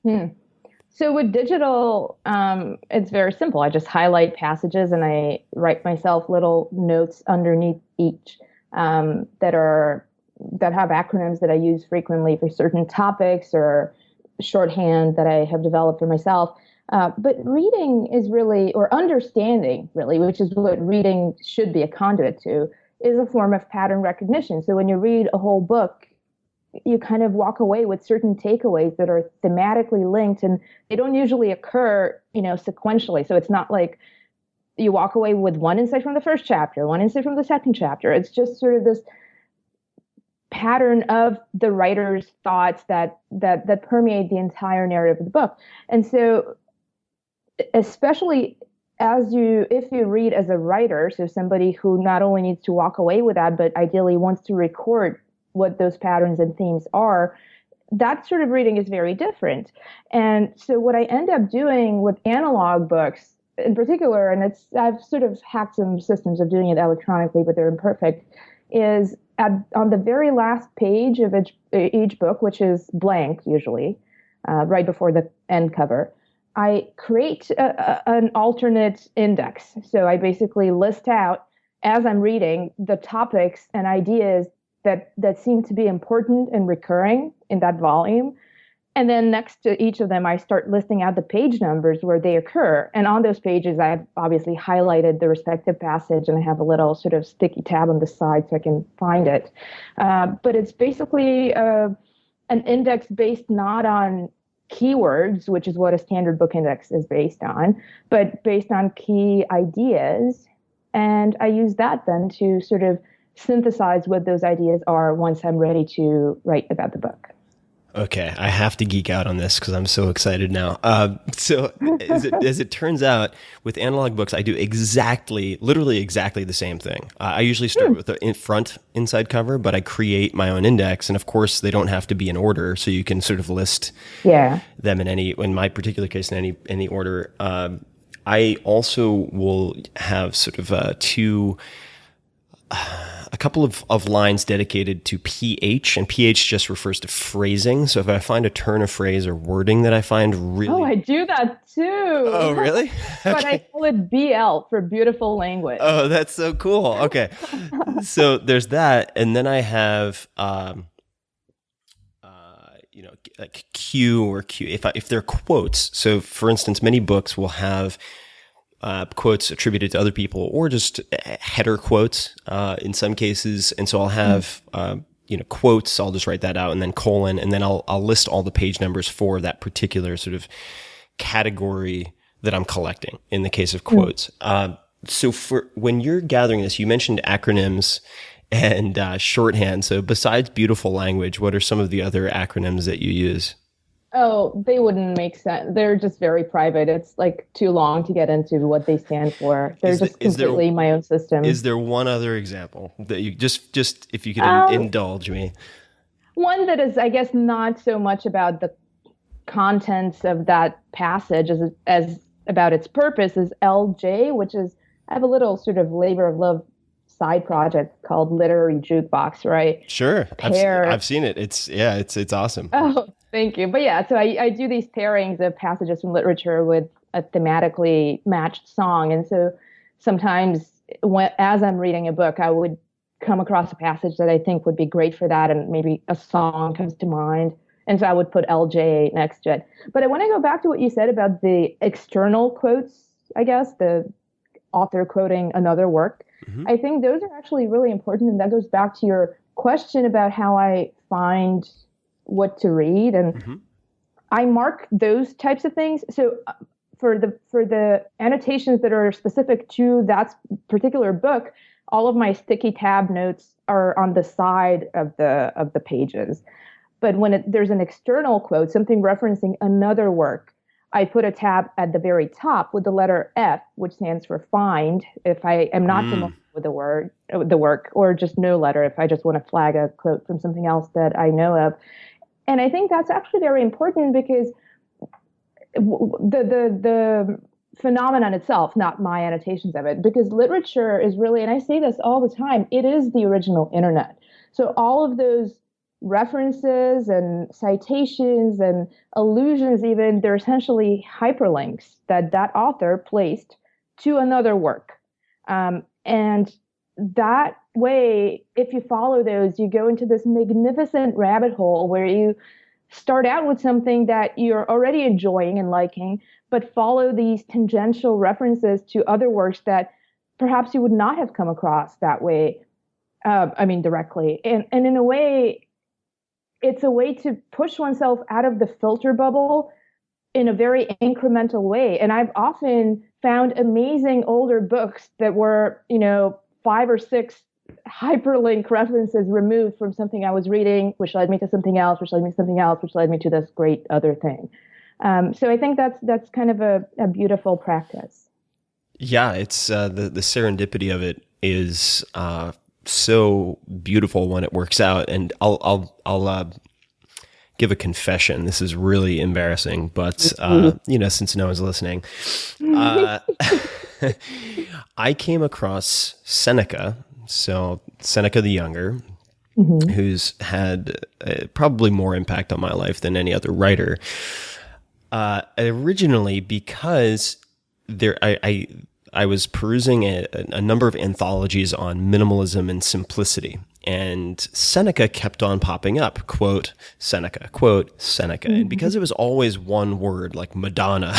So with digital, it's very simple. I just highlight passages and I write myself little notes underneath each that have acronyms that I use frequently for certain topics or shorthand that I have developed for myself. But reading is really, or understanding really, which is what reading should be a conduit to, is a form of pattern recognition. So when you read a whole book, you kind of walk away with certain takeaways that are thematically linked, and they don't usually occur, sequentially. So it's not like you walk away with one insight from the first chapter, one insight from the second chapter. It's just sort of this pattern of the writer's thoughts that permeate the entire narrative of the book. And so, especially if you read as a writer, so somebody who not only needs to walk away with that, but ideally wants to record what those patterns and themes are, that sort of reading is very different. And so what I end up doing with analog books in particular, and I've sort of hacked some systems of doing it electronically, but they're imperfect, is on the very last page of each book, which is blank usually, right before the end cover, I create an alternate index. So I basically list out, as I'm reading, the topics and ideas that seem to be important and recurring in that volume. And then next to each of them, I start listing out the page numbers where they occur. And on those pages, I've obviously highlighted the respective passage, and I have a little sort of sticky tab on the side so I can find it. But it's basically an index based not on keywords, which is what a standard book index is based on, but based on key ideas. And I use that then to sort of synthesize what those ideas are once I'm ready to write about the book. Okay, I have to geek out on this because I'm so excited now. So as it turns out, with analog books, I do literally exactly the same thing. I usually start with the inside cover, but I create my own index. And of course, they don't have to be in order, so you can sort of list them in my particular case, in any order. I also will have sort of a couple of lines dedicated to PH, and PH just refers to phrasing. So if I find a turn of phrase or wording that I find really... Oh, I do that too. Oh, really? But I call it BL for beautiful language. Oh, that's so cool. Okay. So there's that. And then I have, like Q or Q, if they're quotes. So for instance, many books will have quotes attributed to other people, or just header quotes in some cases. And so I'll have quotes. I'll just write that out, and then colon, and then I'll list all the page numbers for that particular sort of category that I'm collecting. In the case of quotes, so for when you're gathering this, you mentioned acronyms and shorthand. So besides beautiful language, what are some of the other acronyms that you use? Oh, they wouldn't make sense. They're just very private. It's like too long to get into what they stand for. They're just completely my own system. Is there one other example that you just if you could indulge me? One that is, I guess, not so much about the contents of that passage as about its purpose is LJ, which is, I have a little sort of labor of love side project called Literary Jukebox, right? Sure. I've seen it. It's awesome. Oh, thank you. But yeah, so I do these pairings of passages from literature with a thematically matched song. And so sometimes as I'm reading a book, I would come across a passage that I think would be great for that, and maybe a song comes to mind. And so I would put LJ next to it. But I want to go back to what you said about the external quotes, I guess, the author quoting another work. Mm-hmm. I think those are actually really important. And that goes back to your question about how I find what to read. And I mark those types of things. So for the annotations that are specific to that particular book, all of my sticky tab notes are on the side of the pages. But when there's an external quote, something referencing another work, I put a tab at the very top with the letter F, which stands for find, if I am not familiar with the work, or just no letter if I just want to flag a quote from something else that I know of. And I think that's actually very important because the phenomenon itself, not my annotations of it, because literature is really, and I say this all the time, it is the original internet. So all of those references and citations and allusions, even, they're essentially hyperlinks that author placed to another work. And that way, if you follow those, you go into this magnificent rabbit hole where you start out with something that you're already enjoying and liking, but follow these tangential references to other works that perhaps you would not have come across that way, directly. And in a way, it's a way to push oneself out of the filter bubble in a very incremental way. And I've often found amazing older books that were, 5 or 6 hyperlink references removed from something I was reading, which led me to something else, which led me to something else, which led me to this great other thing. So I think that's kind of a beautiful practice. Yeah, it's the serendipity of it is so beautiful when it works out. And I'll give a confession. This is really embarrassing, but since no one's listening, I came across Seneca. So Seneca the Younger, who's had probably more impact on my life than any other writer. Originally, because I was perusing a number of anthologies on minimalism and simplicity, and Seneca kept on popping up. Quote Seneca, and because it was always one word, like Madonna,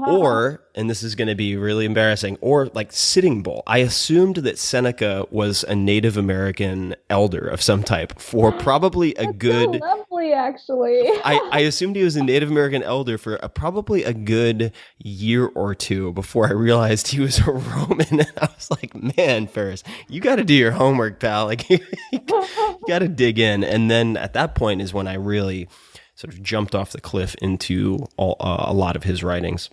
or, and this is going to be really embarrassing, or like Sitting Bull. I assumed that Seneca was a Native American elder of some type for probably a good Really, actually. I assumed he was a Native American elder for probably a good year or two before I realized he was a Roman. And I was like, man, Ferris, you got to do your homework, pal. Like, you got to dig in. And then at that point is when I really sort of jumped off the cliff into a lot of his writings,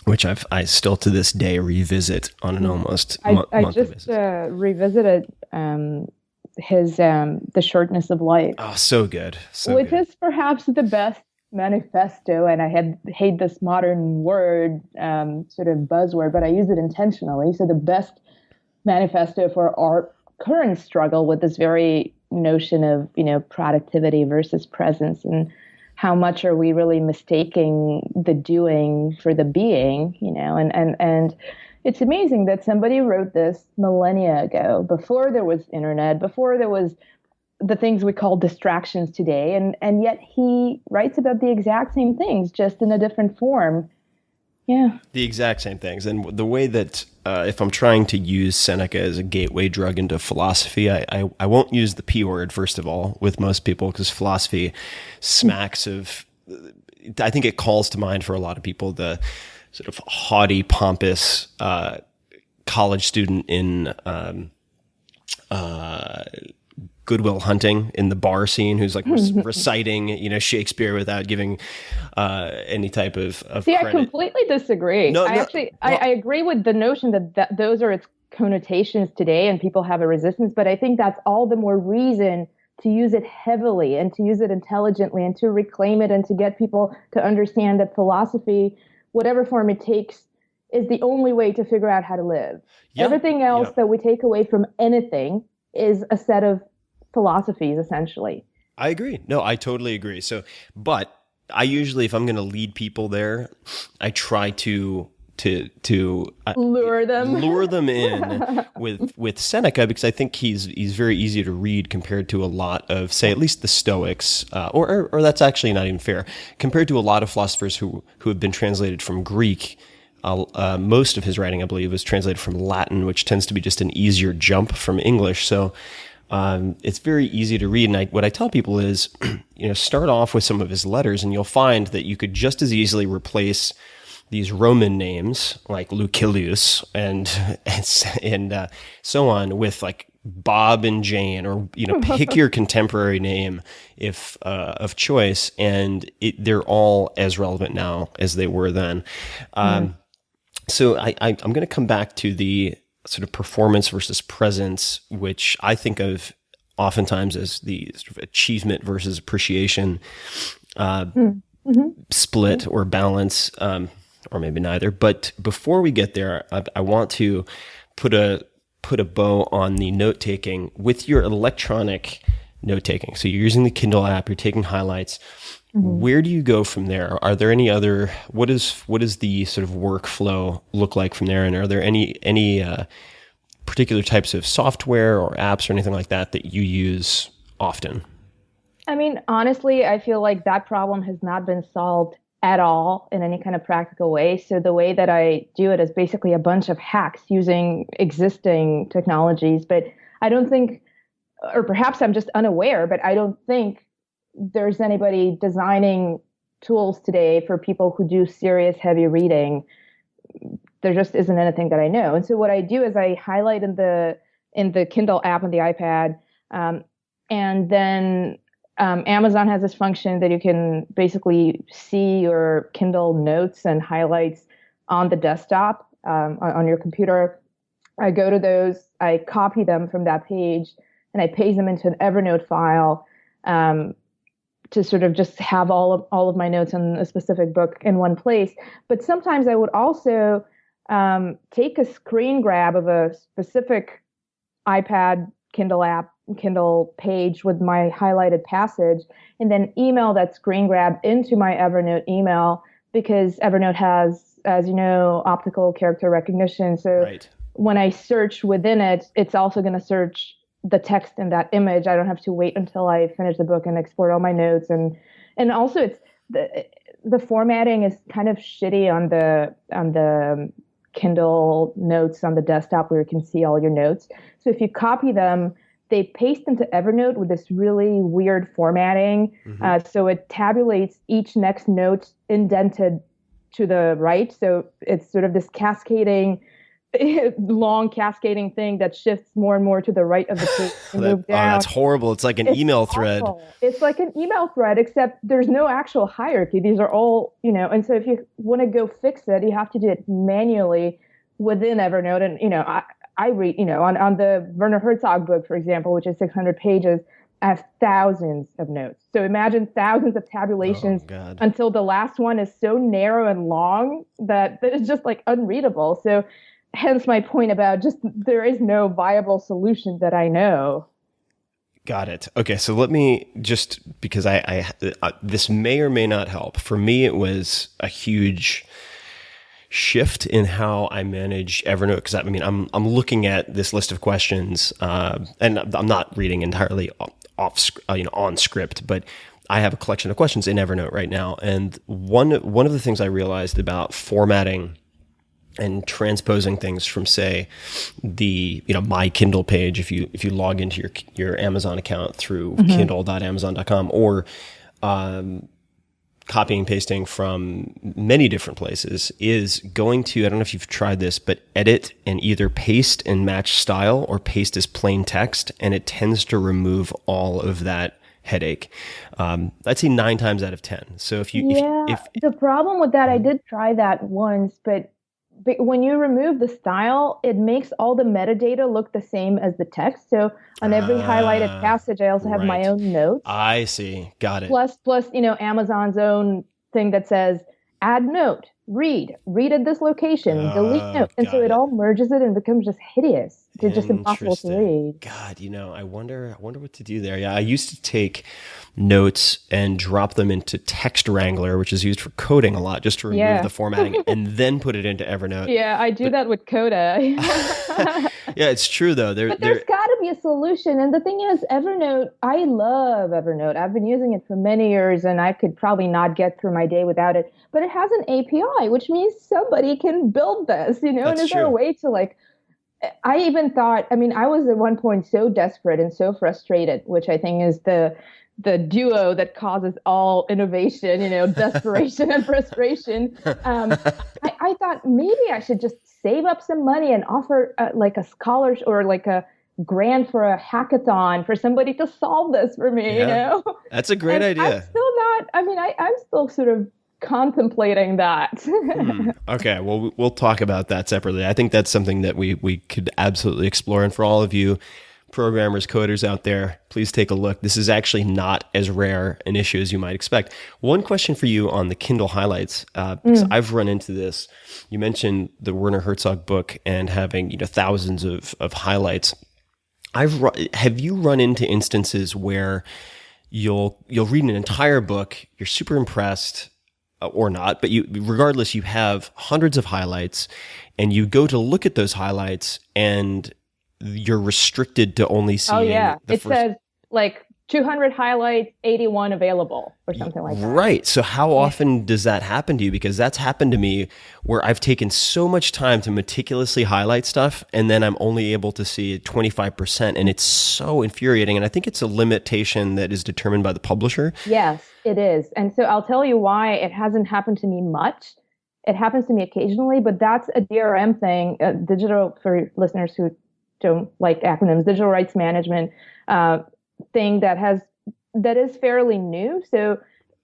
which I still to this day revisit on an almost I monthly just basis. revisited his The Shortness of Life. Oh, so good. So which good. is perhaps the best manifesto, and I hate this modern word, sort of buzzword, but I use it intentionally. So the best manifesto for our current struggle with this very notion of, productivity versus presence, and how much are we really mistaking the doing for the being, and it's amazing that somebody wrote this millennia ago, before there was internet, before there was the things we call distractions today, and yet he writes about the exact same things, just in a different form. Yeah. The exact same things. And the way that, if I'm trying to use Seneca as a gateway drug into philosophy, I won't use the P word, first of all, with most people, because philosophy smacks of, I think it calls to mind for a lot of people the sort of haughty, pompous college student in Goodwill Hunting in the bar scene who's like reciting, Shakespeare without giving any type of See, credit. I completely disagree. I agree with the notion that those are its connotations today and people have a resistance, but I think that's all the more reason to use it heavily and to use it intelligently and to reclaim it and to get people to understand that philosophy, whatever form it takes, is the only way to figure out how to live. Yeah. Everything else that we take away from anything is a set of philosophies, essentially. I agree. No, I totally agree. So, but I usually, if I'm going to lead people there, I try to lure them in with Seneca, because I think he's very easy to read compared to a lot of, say, at least the Stoics, or that's actually not even fair, compared to a lot of philosophers who have been translated from Greek. Most of his writing, I believe, was translated from Latin, which tends to be just an easier jump from English. So it's very easy to read. And what I tell people is, start off with some of his letters, and you'll find that you could just as easily replace these Roman names like Lucilius and so on with like Bob and Jane, or pick your contemporary name if of choice, and they're all as relevant now as they were then. So I'm going to come back to the sort of performance versus presence, which I think of oftentimes as the sort of achievement versus appreciation split or balance, or maybe neither. But before we get there, I want to put a bow on the note taking with your electronic note taking. So you're using the Kindle app, you're taking highlights. Where do you go from there? Are there any other, what is the sort of workflow look like from there? And are there any particular types of software or apps or anything like that you use often? I mean, honestly, I feel like that problem has not been solved at all in any kind of practical way. So the way that I do it is basically a bunch of hacks using existing technologies. But I don't think, or perhaps I'm just unaware, but I don't think there's anybody designing tools today for people who do serious heavy reading. There just isn't anything that I know. And so what I do is I highlight in the Kindle app on the iPad, and then Amazon has this function that you can basically see your Kindle notes and highlights on the desktop, on your computer. I go to those, I copy them from that page, and I paste them into an Evernote file, to sort of just have all of my notes on a specific book in one place. But sometimes I would also take a screen grab of a specific iPad, Kindle app, Kindle page with my highlighted passage, and then email that screen grab into my Evernote email, because Evernote has, as you know, optical character recognition. So when I search within it, it's also going to search the text in that image. I don't have to wait until I finish the book and export all my notes. And also it's the formatting is kind of shitty on the Kindle notes on the desktop, where you can see all your notes. So if you copy them they paste into Evernote with this really weird formatting. So it tabulates each next note indented to the right. So it's sort of this cascading, long cascading thing that shifts more and more to the right of the page. Oh, that's horrible. It's like an email thread. It's like an email thread, except there's no actual hierarchy. These are all, and so if you want to go fix it, you have to do it manually within Evernote. And, I read, on the Werner Herzog book, for example, which is 600 pages, I have thousands of notes. So imagine thousands of tabulations until the last one is so narrow and long that it's just like unreadable. So hence my point about just there is no viable solution that I know. Got it. Okay, so let me just, because this may or may not help. For me, it was a huge shift in how I manage Evernote, because I'm looking at this list of questions, and I'm not reading entirely on script, but I have a collection of questions in Evernote right now, and one of the things I realized about formatting and transposing things from, say, the my Kindle page, if you log into your Amazon account through kindle.amazon.com, or copying and pasting from many different places, is going to, I don't know if you've tried this, but edit and either paste and match style or paste as plain text, and it tends to remove all of that headache. I'd say 9 times out of 10. So if the problem with that, I did try that once, but when you remove the style, it makes all the metadata look the same as the text. So on every highlighted passage, I also have my own notes. I see. Got it. Plus, Amazon's own thing that says, add note, read at this location, delete note. And so it all merges it and becomes just hideous. It's just impossible to read. God, I wonder what to do there. Yeah, I used to take notes and drop them into Text Wrangler, which is used for coding a lot, just to remove the formatting, and then put it into Evernote. Yeah, I do that with Coda. Yeah, it's true though. But there's got to be a solution. And the thing is, Evernote, I love Evernote. I've been using it for many years, and I could probably not get through my day without it. But it has an API, which means somebody can build this, And is there a way to I even thought, I was at one point so desperate and so frustrated, which I think is the duo that causes all innovation, desperation and frustration. I thought maybe I should just save up some money and offer a scholarship or a grant for a hackathon for somebody to solve this for me, That's a great idea. I'm still not, I'm still sort of contemplating that. Okay, well, we'll talk about that separately. I think that's something that we could absolutely explore. And for all of you programmers, coders out there, please take a look. This is actually not as rare an issue as you might expect. One question for you on the Kindle highlights, because I've run into this. You mentioned the Werner Herzog book and having thousands of highlights. Have you run into instances where you'll read an entire book, you're super impressed, or not, but regardless, you have hundreds of highlights, and you go to look at those highlights, and you're restricted to only seeing it says 200 highlights, 81 available, or something like that. Right. So how often does that happen to you? Because that's happened to me where I've taken so much time to meticulously highlight stuff, and then I'm only able to see 25%, and it's so infuriating. And I think it's a limitation that is determined by the publisher. Yes, it is. And so I'll tell you why it hasn't happened to me much. It happens to me occasionally, but that's a DRM thing, digital, for listeners who don't like acronyms, digital rights management thing that is fairly new. So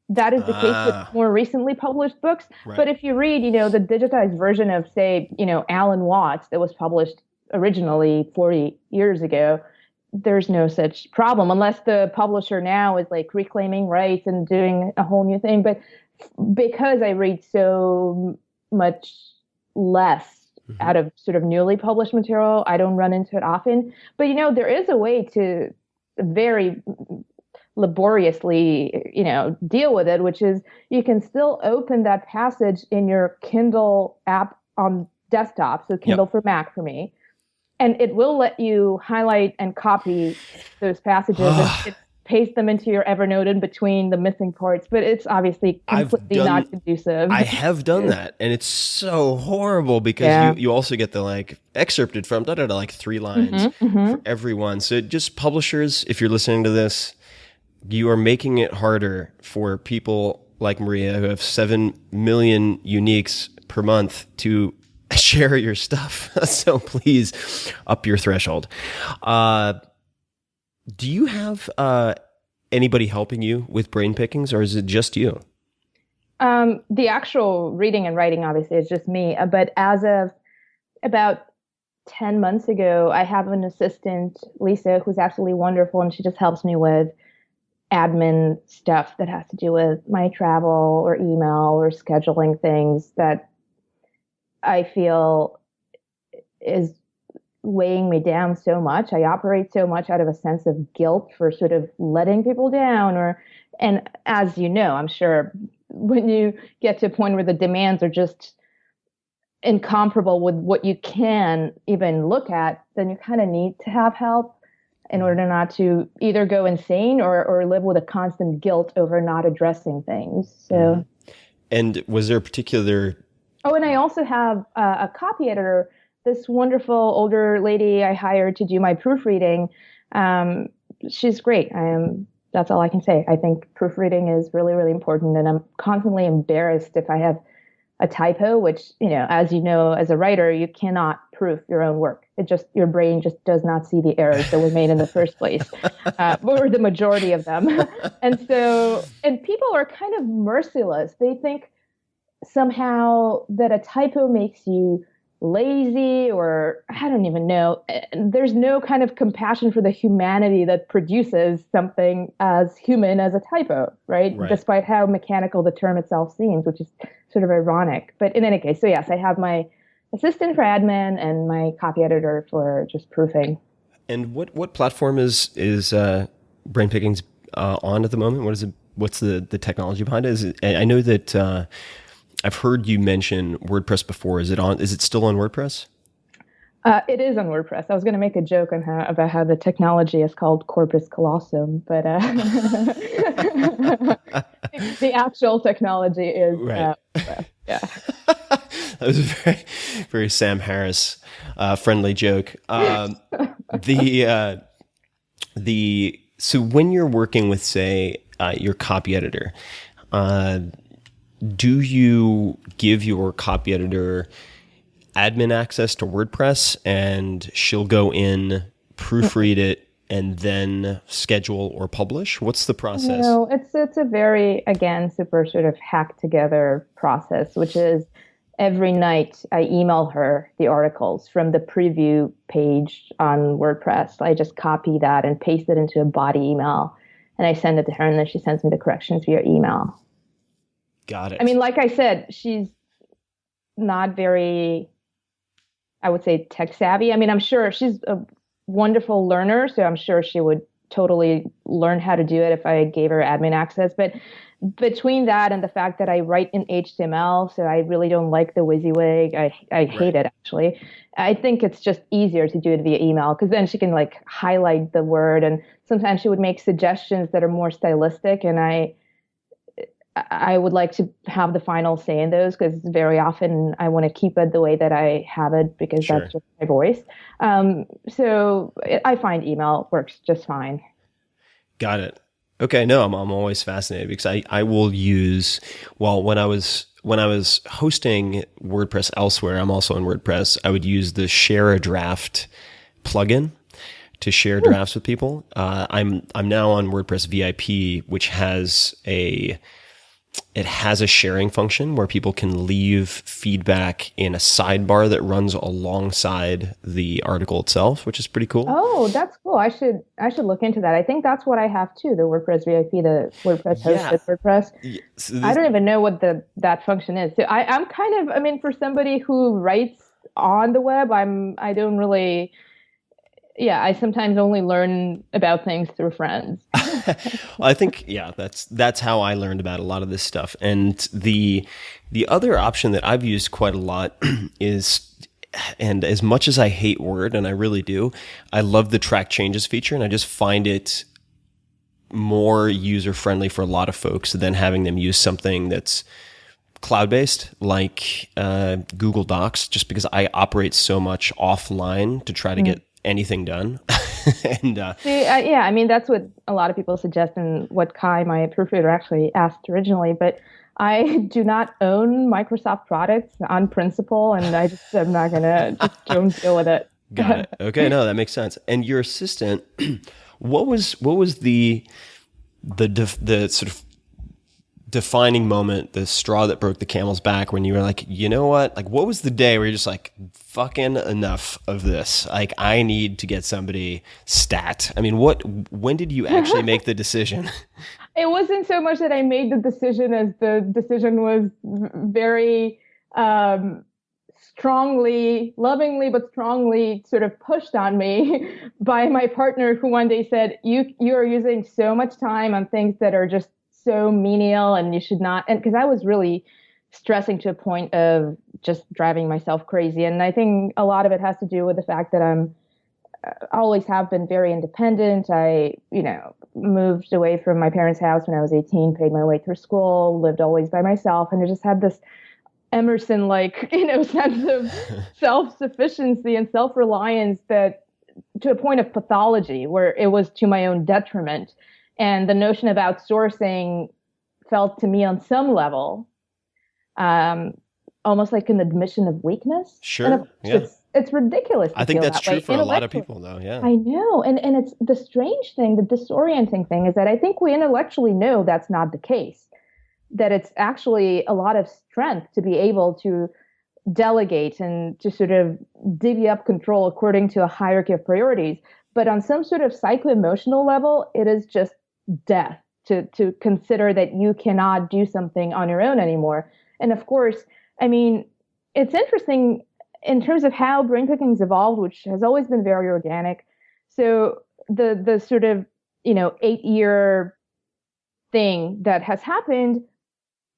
that is the case with more recently published books. Right. But if you read, the digitized version of, say, Alan Watts that was published originally 40 years ago, there's no such problem unless the publisher now is reclaiming rights and doing a whole new thing. But because I read so much less out of sort of newly published material, I don't run into it often. But, there is a way to very laboriously, deal with it, which is you can still open that passage in your Kindle app on desktop, so Kindle for Mac for me, and it will let you highlight and copy those passages. paste them into your Evernote in between the missing parts, but it's obviously completely not conducive. I have done that, and it's so horrible because you also get the like excerpted from like 3 lines for everyone. So just publishers, if you're listening to this, you are making it harder for people like Maria who have 7 million uniques per month to share your stuff. So please up your threshold. Do you have anybody helping you with brain pickings, or is it just you? The actual reading and writing, obviously, is just me. But as of about 10 months ago, I have an assistant, Lisa, who's absolutely wonderful, and she just helps me with admin stuff that has to do with my travel or email or scheduling things that I feel is weighing me down so much. I operate so much out of a sense of guilt for sort of letting people down, and as you know, I'm sure when you get to a point where the demands are just incomparable with what you can even look at, then you kind of need to have help in order not to either go insane or live with a constant guilt over not addressing things. So, and was there a particular? Oh, and I also have a copy editor, this wonderful older lady I hired to do my proofreading. She's great. That's all I can say. I think proofreading is really, really important, and I'm constantly embarrassed if I have a typo, which, as you know, as a writer, you cannot proof your own work. Your brain just does not see the errors that were made in the first place, or the majority of them. And people are kind of merciless. They think somehow that a typo makes you lazy, or I don't even know. There's no kind of compassion for the humanity that produces something as human as a typo, right? Despite how mechanical the term itself seems, which is sort of ironic. But in any case, so yes, I have my assistant for admin and my copy editor for just proofing. And what platform is Brain Pickings on at the moment? What's the technology behind it? I know that I've heard you mention WordPress before. Is it still on WordPress? It is on WordPress. I was going to make a joke about how the technology is called corpus callosum, but the actual technology is right. Yeah. That was a very, very Sam Harris friendly joke. So when you're working with, say, your copy editor, do you give your copy editor admin access to WordPress and she'll go in, proofread it, and then schedule or publish? What's the process? No, it's a very, again, super sort of hacked together process, which is every night I email her the articles from the preview page on WordPress. I just copy that and paste it into a body email, and I send it to her, and then she sends me the corrections via email. Got it. I mean, like I said, she's not very, I would say, tech savvy. I mean, I'm sure she's a wonderful learner, so I'm sure she would totally learn how to do it if I gave her admin access. But between that and the fact that I write in HTML, so I really don't like the WYSIWYG. I hate it, actually. I think it's just easier to do it via email, because then she can like highlight the word, and sometimes she would make suggestions that are more stylistic, and I would like to have the final say in those, because very often I want to keep it the way that I have it, because Sure. that's just my voice. So I find email works just fine. Got it. Okay, no, I'm always fascinated because I will use, well, when I was hosting WordPress elsewhere, I'm also on WordPress, I would use the Share a Draft plugin to share drafts with people. I'm now on WordPress VIP, which has a sharing function where people can leave feedback in a sidebar that runs alongside the article itself, which is pretty cool. Oh, that's cool. I should look into that. I think that's what I have too, the WordPress VIP, the WordPress hosted WordPress. Yeah, so I don't even know what that function is. So I'm kind of, I mean, for somebody who writes on the web, I don't really, I sometimes only learn about things through friends. I think, that's how I learned about a lot of this stuff. And the other option that I've used quite a lot is, and as much as I hate Word, and I really do, I love the track changes feature, and I just find it more user friendly for a lot of folks than having them use something that's cloud based like Google Docs, just because I operate so much offline to try to get anything done. And yeah, I mean, that's what a lot of people suggest and what Kai, my proofreader, actually asked originally. But I do not own Microsoft products on principle, and I'm not going to just don't deal with it. Got it. Okay, no, that makes sense. And your assistant, what was the sort of defining moment, the straw that broke the camel's back, when you were like, you know what? Like, what was the day where you're just like, fucking enough of this? Like, I need to get somebody stat. I mean, when did you actually make the decision? It wasn't so much that I made the decision as the decision was very strongly, lovingly, but strongly sort of pushed on me by my partner, who one day said, you are using so much time on things that are just so menial, and you should not. And because I was really stressing to a point of just driving myself crazy. And I think a lot of it has to do with the fact that I always have been very independent. I, moved away from my parents' house when I was 18, paid my way through school, lived always by myself. And I just had this Emerson-like, sense of self-sufficiency and self-reliance that to a point of pathology where it was to my own detriment. And the notion of outsourcing felt to me on some level almost like an admission of weakness. Sure. Yeah. It's ridiculous. I think that's true for a lot of people, though. Yeah. I know. And it's the strange thing, the disorienting thing is that I think we intellectually know that's not the case, that it's actually a lot of strength to be able to delegate and to sort of divvy up control according to a hierarchy of priorities. But on some sort of psycho-emotional level, it is just death to consider that you cannot do something on your own anymore. And of course, I mean, it's interesting in terms of how brain pickings evolved, which has always been very organic. So the sort of 8-year thing that has happened,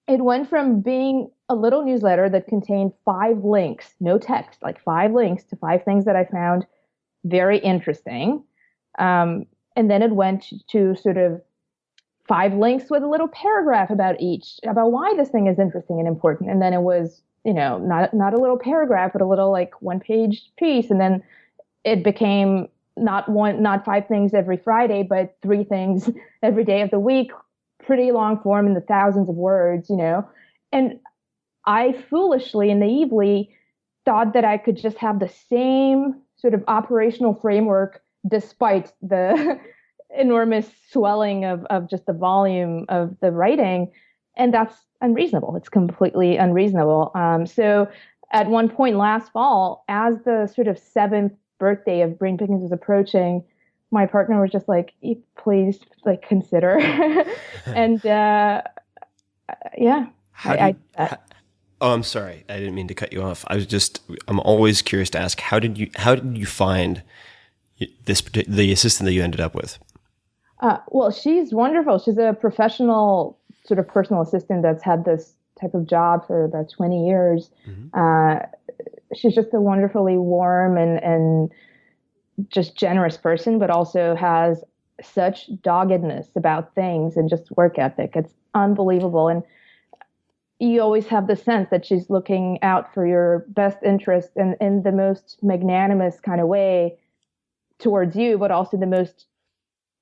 it went from being a little newsletter that contained 5 links, no text, like 5 links to 5 things that I found very interesting. And then it went to sort of 5 links with a little paragraph about why this thing is interesting and important. And then it was, not a little paragraph, but a little like 1-page piece. And then it became not 5 things every Friday, but 3 things every day of the week, pretty long form in the thousands of words, And I foolishly and naively thought that I could just have the same sort of operational framework despite the enormous swelling of just the volume of the writing. And that's unreasonable. It's completely unreasonable. So at one point last fall, as the sort of 7th birthday of Brain Pickings was approaching, my partner was just like, please, like, consider. And yeah. Oh, I'm sorry. I didn't mean to cut you off. I'm always curious to ask, how did you find the assistant that you ended up with? Well, she's wonderful. She's a professional sort of personal assistant that's had this type of job for about 20 years. Mm-hmm. She's just a wonderfully warm and just generous person, but also has such doggedness about things and just work ethic. It's unbelievable. And you always have the sense that she's looking out for your best interest and in the most magnanimous kind of way towards you, but also the most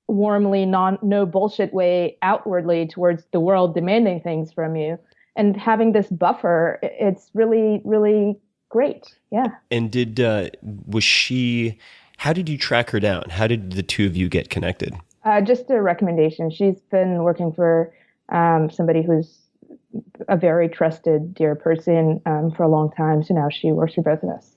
warmly no bullshit way outwardly towards the world demanding things from you. And having this buffer, it's really, really great. Yeah. And how did you track her down? How did the two of you get connected? Just a recommendation. She's been working for somebody who's a very trusted, dear person for a long time. So now she works for both of us.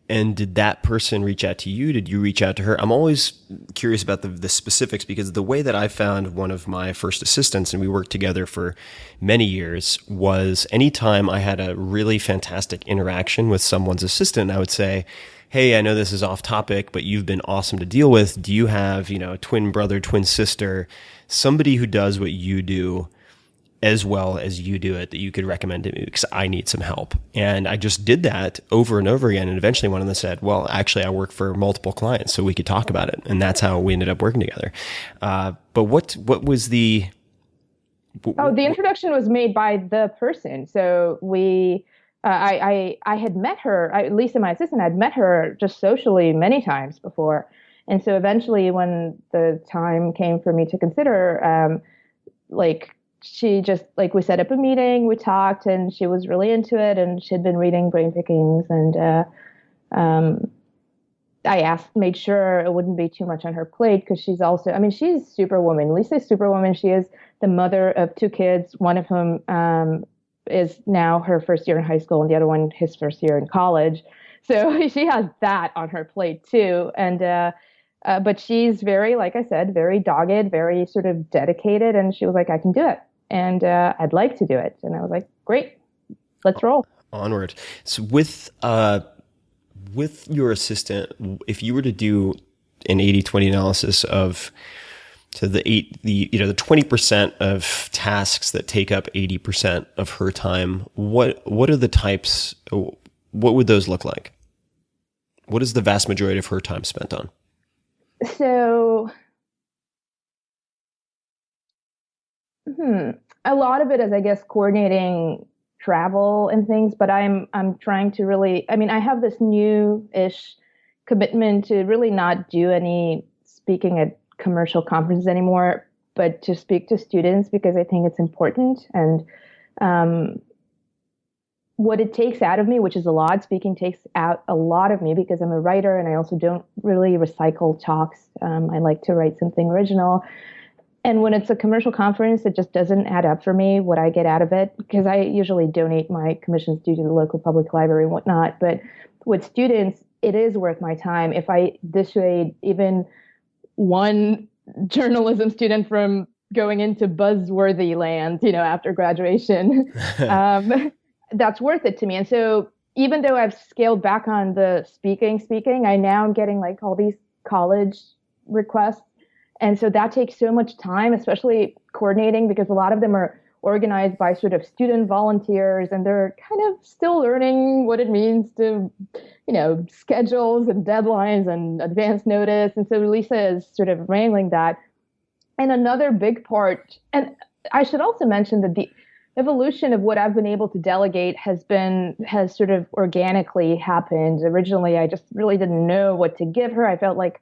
And did that person reach out to you? Did you reach out to her? I'm always curious about the specifics, because the way that I found one of my first assistants, and we worked together for many years, was anytime I had a really fantastic interaction with someone's assistant, I would say, hey, I know this is off topic, but you've been awesome to deal with. Do you have, a twin brother, twin sister, somebody who does what you do as well as you do it that you could recommend to me, because I need some help. And I just did that over and over again. And eventually one of them said, well, actually I work for multiple clients, so we could talk about it. And that's how we ended up working together. But what was the... The introduction was made by the person. So I had met her, Lisa, my assistant, I'd met her just socially many times before. And so eventually when the time came for me to consider, she just, we set up a meeting, we talked, and she was really into it, and she'd been reading Brain Pickings, and I made sure it wouldn't be too much on her plate, because she's also, she's superwoman. Lisa's superwoman. She is the mother of 2 kids, one of whom is now her first year in high school, and the other one his first year in college. So she has that on her plate too. And but she's very, like I said, very dogged, very sort of dedicated, and she was like, I can do it, and I'd like to do it. And I was like, great, let's roll. Onward. So with your assistant, if you were to do an 80-20 analysis of the 20% of tasks that take up 80% of her time, what are the types? What would those look like? What is the vast majority of her time spent on? So, a lot of it is, I guess, coordinating travel and things, but I'm trying to really, I have this new-ish commitment to really not do any speaking at commercial conferences anymore, but to speak to students, because I think it's important. And what it takes out of me, which is a lot, speaking takes out a lot of me, because I'm a writer and I also don't really recycle talks. I like to write something original. And when it's a commercial conference, it just doesn't add up for me what I get out of it, because I usually donate my commissions due to the local public library and whatnot. But with students, it is worth my time. If I dissuade even one journalism student from going into buzzworthy land, after graduation, that's worth it to me. And so even though I've scaled back on the speaking, I now am getting all these college requests. And so that takes so much time, especially coordinating, because a lot of them are organized by sort of student volunteers, and they're kind of still learning what it means to, schedules and deadlines and advance notice. And so Lisa is sort of wrangling that. And another big part, and I should also mention that the evolution of what I've been able to delegate has sort of organically happened. Originally, I just really didn't know what to give her. I felt like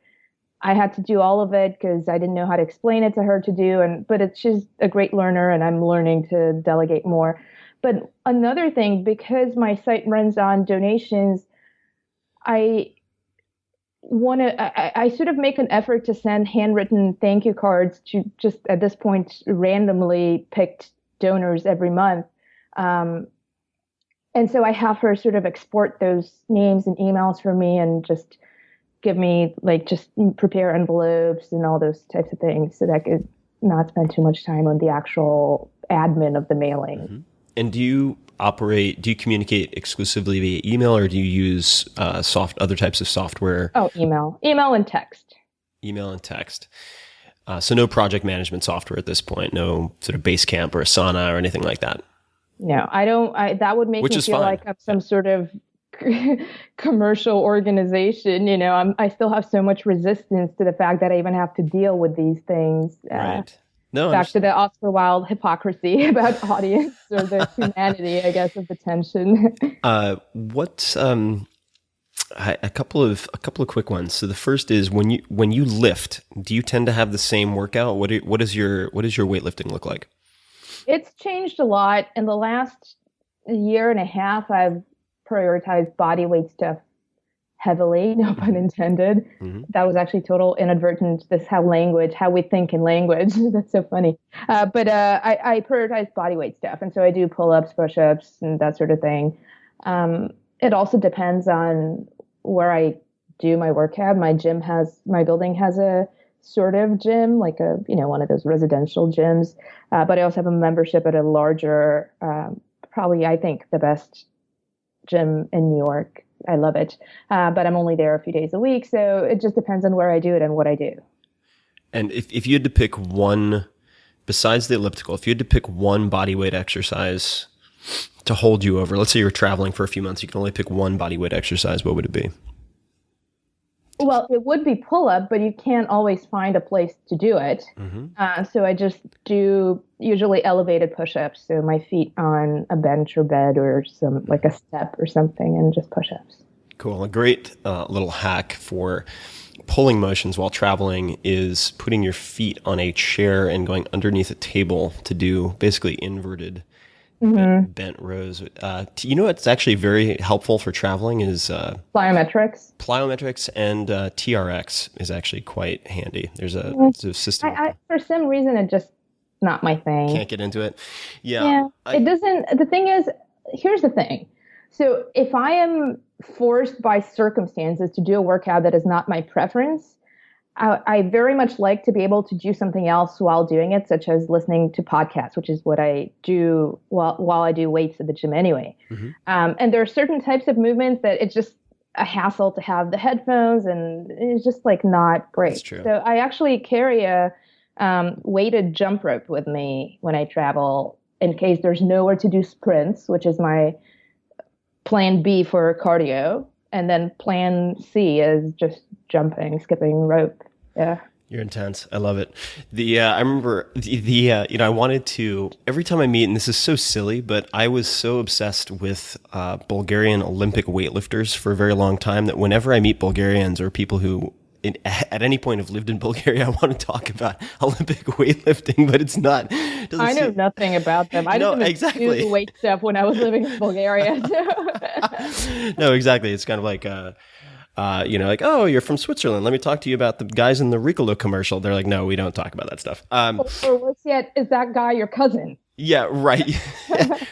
I had to do all of it because I didn't know how to explain it to her to do. But she's a great learner, and I'm learning to delegate more. But another thing, because my site runs on donations, I sort of make an effort to send handwritten thank you cards to, just at this point, randomly picked donors every month. And so I have her sort of export those names and emails for me, and just give me, just prepare envelopes and all those types of things, so that I could not spend too much time on the actual admin of the mailing. Mm-hmm. And do you communicate exclusively via email, or do you use other types of software? Oh, email and text. Email and text. So no project management software at this point, no sort of Basecamp or Asana or anything like that. No, I don't. That would make me feel like I'm some sort of commercial organization. I still have so much resistance to the fact that I even have to deal with these things. Right. No, back to the Oscar Wilde hypocrisy about audience, or the humanity, I guess, of the tension. A couple of quick ones. So the first is, when you lift, do you tend to have the same workout? What does your weightlifting look like? It's changed a lot. In the last year and a half, I've prioritized body weight stuff heavily, no pun intended. Mm-hmm. That was actually total inadvertent. This how we think in language. That's so funny. But I prioritize body weight stuff. And so I do pull-ups, push-ups, and that sort of thing. It also depends on where I do my workout. My building has a sort of gym, like one of those residential gyms. But I also have a membership at a larger, probably, I think, the best gym in New York. I love it. But I'm only there a few days a week. So it just depends on where I do it and what I do. And if you had to pick one besides the elliptical, if you had to pick one body weight exercise to hold you over, let's say you were traveling for a few months, you can only pick one body weight exercise, what would it be? Well, it would be pull-up, but you can't always find a place to do it. So I just do usually elevated push-ups. So my feet on a bench or bed or some like a step or something, and just push-ups. Cool. A great little hack for pulling motions while traveling is putting your feet on a chair and going underneath a table to do basically inverted bent rows. You know what's actually very helpful for traveling is Plyometrics. Plyometrics, and TRX is actually quite handy. There's a system. For some reason, it just not my thing. Can't get into it. Yeah. It doesn't. The thing is, here's the thing. So if I am forced by circumstances to do a workout that is not my preference, I very much like to be able to do something else while doing it, such as listening to podcasts, which is what I do while I do weights at the gym anyway. And there are certain types of movements that it's just a hassle to have the headphones, and it's just like not great. That's true. So I actually carry a weighted jump rope with me when I travel in case there's nowhere to do sprints, which is my plan B for cardio. And then plan C is just jumping, skipping rope. Yeah. You're intense. I love it. I remember I wanted to, every time I meet, and this is so silly, but I was so obsessed with Bulgarian Olympic weightlifters for a very long time that whenever I meet Bulgarians or people who at any point have lived in Bulgaria, I want to talk about Olympic weightlifting, but it's not. I know nothing about them. I didn't exactly. do the weight stuff when I was living in Bulgaria. No, exactly. It's kind of like, like, oh, you're from Switzerland. Let me talk to you about the guys in the Ricola commercial. They're like, no, we don't talk about that stuff. Or worse yet, is that guy your cousin? Yeah, right.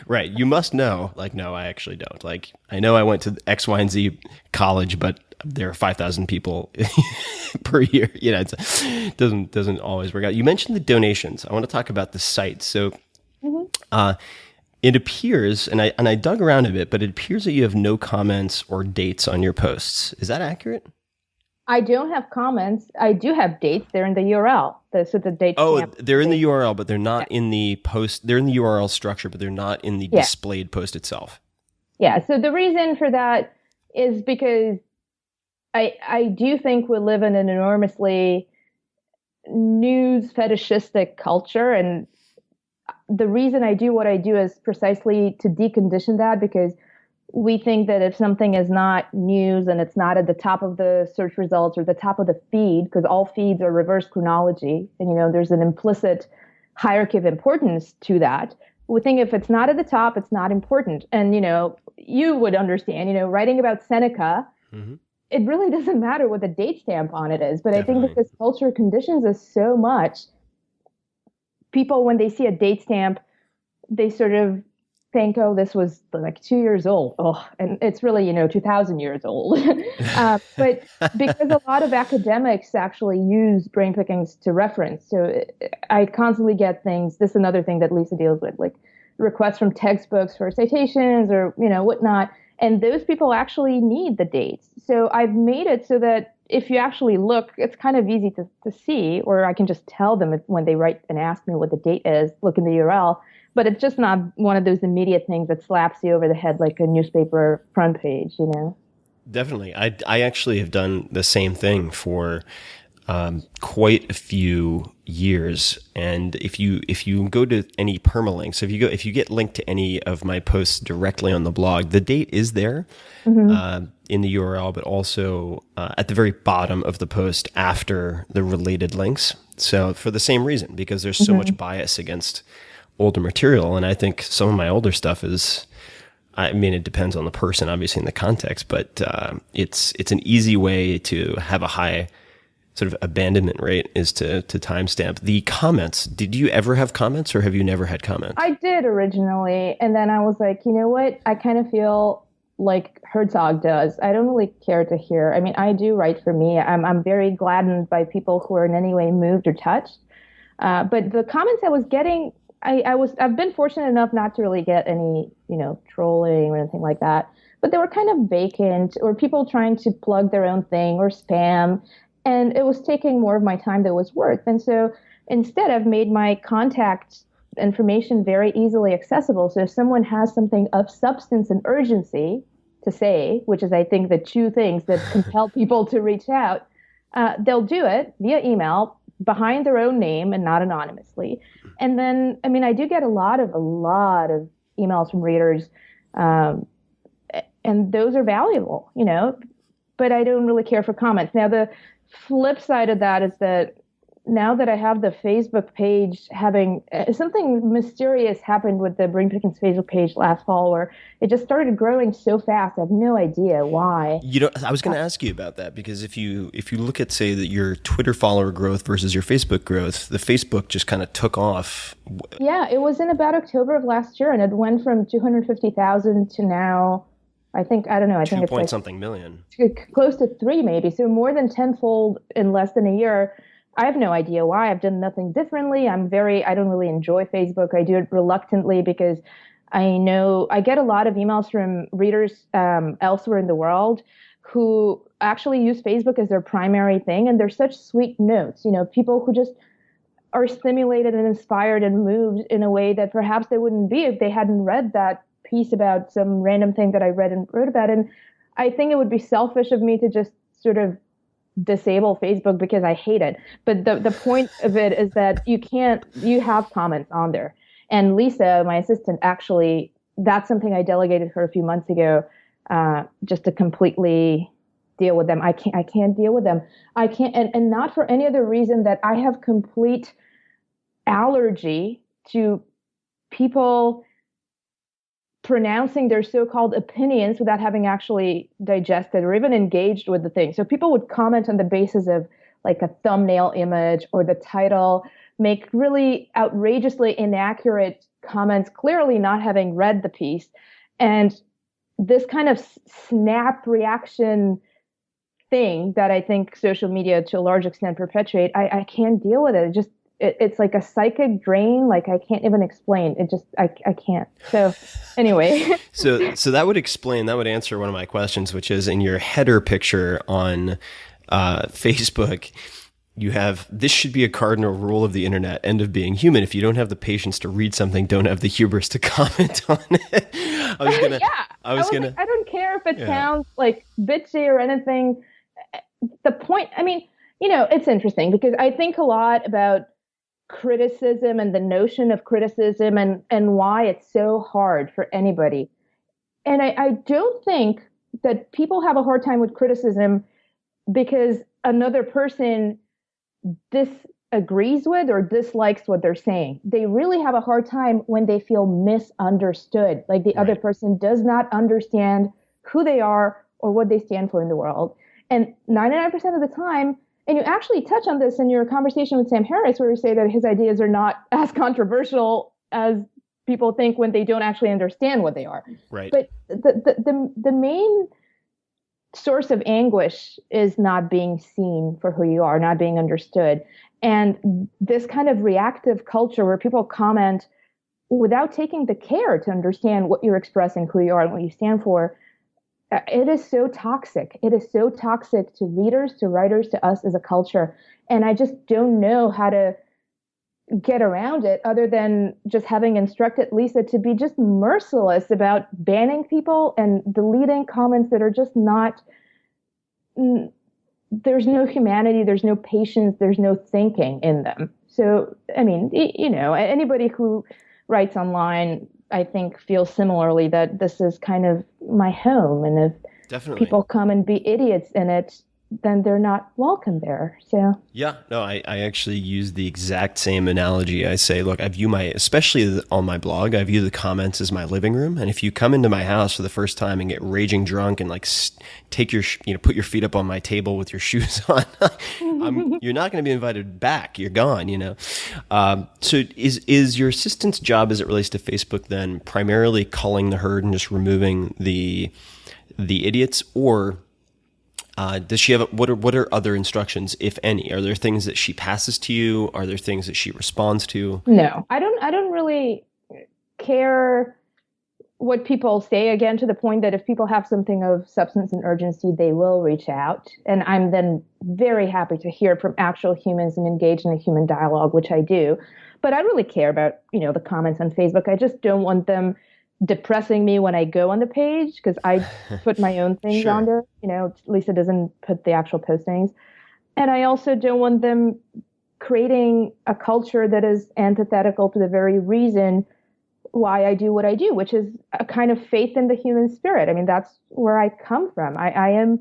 Right. You must know. Like, no, I actually don't. Like, I know I went to X, Y, and Z college, but there are 5,000 people per year. It doesn't always work out. You mentioned the donations. I want to talk about the site. So it appears, and I dug around a bit, but it appears that you have no comments or dates on your posts. Is that accurate? I don't have comments. I do have dates. They're in the URL. So the dates. Oh, they're in the URL, but they're not in the post. They're in the URL structure, but they're not in the displayed post itself. Yeah. So the reason for that is because I do think we live in an enormously news fetishistic culture, and the reason I do what I do is precisely to decondition that, because we think that if something is not news and it's not at the top of the search results or the top of the feed, because all feeds are reverse chronology, and there's an implicit hierarchy of importance to that. We think if it's not at the top, it's not important. And you would understand, writing about Seneca, it really doesn't matter what the date stamp on it is. But Definitely. I think because culture conditions us so much, people, when they see a date stamp, they sort of think, oh, this was like 2 years old. Oh, and it's really, 2,000 years old. But because a lot of academics actually use brain pickings to reference. So I constantly get things. This is another thing that Lisa deals with, like requests from textbooks for citations or, whatnot. And those people actually need the dates. So I've made it so that if you actually look, it's kind of easy to see, or I can just tell them when they write and ask me what the date is, look in the URL. But it's just not one of those immediate things that slaps you over the head like a newspaper front page, Definitely. I actually have done the same thing for quite a few years. And if you go to any permalinks, so if you get linked to any of my posts directly on the blog, the date is there in the URL, but also at the very bottom of the post after the related links. So for the same reason, because there's so much bias against older material. And I think some of my older stuff is, it depends on the person, obviously, in the context, but it's an easy way to have a high sort of abandonment rate is to timestamp the comments. Did you ever have comments, or have you never had comments? I did originally, and then I was like, you know what? I kind of feel like Herzog does. I don't really care to hear. I do write for me. I'm very gladdened by people who are in any way moved or touched. But the comments I was getting, I've been fortunate enough not to really get any, trolling or anything like that. But they were kind of vacant, or people trying to plug their own thing, or spam. And it was taking more of my time than it was worth. And so instead I've made my contact information very easily accessible. So if someone has something of substance and urgency to say, which is, I think, the two things that compel people to reach out, they'll do it via email behind their own name and not anonymously. And then, I mean, I do get a lot of emails from readers, and those are valuable, but I don't really care for comments. Now, the flip side of that is that now that I have the Facebook page, having something mysterious happened with the Brain Pickings Facebook page last fall, where it just started growing so fast. I have no idea why. I was going to ask you about that, because if you look at, say, that your Twitter follower growth versus your Facebook growth, the Facebook just kind of took off. Yeah, it was in about October of last year, and it went from 250,000 to now, I think it's like something million. Close to 3 maybe. So more than tenfold in less than a year. I have no idea why. I've done nothing differently. I don't really enjoy Facebook. I do it reluctantly because I know I get a lot of emails from readers elsewhere in the world who actually use Facebook as their primary thing. And they're such sweet notes, people who just are stimulated and inspired and moved in a way that perhaps they wouldn't be if they hadn't read that piece about some random thing that I read and wrote about. And I think it would be selfish of me to just sort of disable Facebook because I hate it. But the point of it is that you have comments on there. And Lisa, my assistant, actually, that's something I delegated her a few months ago, just to completely deal with them. I can't deal with them. I can't, and not for any other reason that I have complete allergy to people pronouncing their so-called opinions without having actually digested or even engaged with the thing. So people would comment on the basis of like a thumbnail image or the title, make really outrageously inaccurate comments, clearly not having read the piece. And this kind of snap reaction thing that I think social media to a large extent perpetuate, I can't deal with it. It's like a psychic drain. Like I can't even explain. I can't. So anyway. So that would answer one of my questions, which is in your header picture on Facebook, you have, this should be a cardinal rule of the internet, end of being human. If you don't have the patience to read something, don't have the hubris to comment on it. I don't care if it sounds like bitchy or anything. The point, I mean, it's interesting because I think a lot about criticism and the notion of criticism and why it's so hard for anybody. And I don't think that people have a hard time with criticism because another person disagrees with or dislikes what they're saying. They really have a hard time when they feel misunderstood, like the other person does not understand who they are or what they stand for in the world. And 99% of the time, and you actually touch on this in your conversation with Sam Harris, where you say that his ideas are not as controversial as people think when they don't actually understand what they are. Right. But the main source of anguish is not being seen for who you are, not being understood. And this kind of reactive culture where people comment without taking the care to understand what you're expressing, who you are, and what you stand for, it is so toxic. It is so toxic to readers, to writers, to us as a culture. And I just don't know how to get around it other than just having instructed Lisa to be just merciless about banning people and deleting comments that are just not, there's no humanity, there's no patience, there's no thinking in them. So, I mean, anybody who writes online, I think, feels similarly that this is kind of my home. And if Definitely. People come and be idiots in it, then they're not welcome there. So yeah, no, I actually use the exact same analogy. I say, look, especially on my blog, I view the comments as my living room. And if you come into my house for the first time and get raging drunk and like put your feet up on my table with your shoes on, you're not going to be invited back. You're gone, So is your assistant's job as it relates to Facebook then primarily culling the herd and just removing the idiots, or does she have what are other instructions, if any? Are there things that she passes to you? Are there things that she responds to? No, I don't really care what people say, again, to the point that if people have something of substance and urgency, they will reach out. And I'm then very happy to hear from actual humans and engage in a human dialogue, which I do. But I really care about, the comments on Facebook. I just don't want them depressing me when I go on the page, because I put my own things Sure. on there. Lisa doesn't put the actual postings. And I also don't want them creating a culture that is antithetical to the very reason why I do what I do, which is a kind of faith in the human spirit. I mean, that's where I come from. I am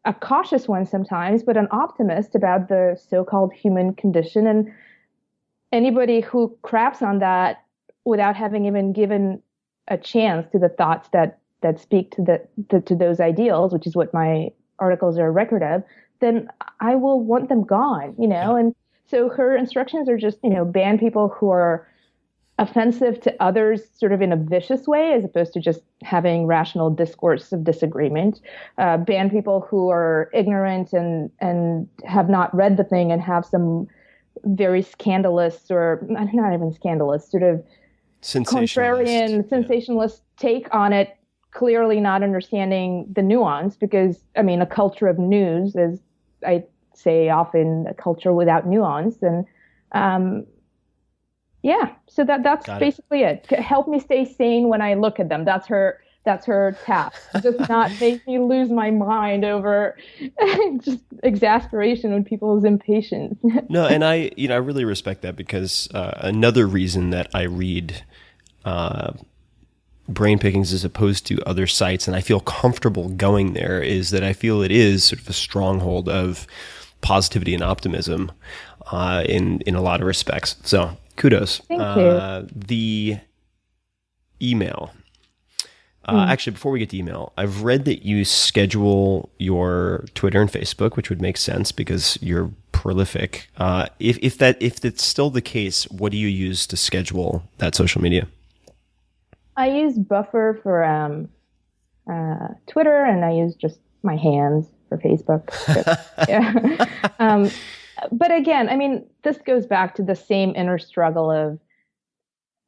a cautious one sometimes, but an optimist about the so-called human condition. And anybody who craps on that without having even given a chance to the thoughts that speak to those ideals, which is what my articles are a record of, then I will want them gone, Yeah. And so her instructions are just, ban people who are offensive to others sort of in a vicious way, as opposed to just having rational discourse of disagreement. Ban people who are ignorant and have not read the thing and have some very scandalous, or not even scandalous, sort of contrarian, sensationalist take on it, clearly not understanding the nuance, because, a culture of news is, I say often, a culture without nuance. And so that's basically it. Help me stay sane when I look at them. That's her task. Just not make me lose my mind over just exasperation with people's impatience. No, and I really respect that, because another reason that I read Brain Pickings as opposed to other sites, and I feel comfortable going there, is that I feel it is sort of a stronghold of positivity and optimism in a lot of respects. So kudos. Thank you. The email. Actually, before we get to email, I've read that you schedule your Twitter and Facebook, which would make sense because you're prolific. If that's still the case, what do you use to schedule that social media? I use Buffer for Twitter, and I use just my hands for Facebook. Yeah. But again, this goes back to the same inner struggle of,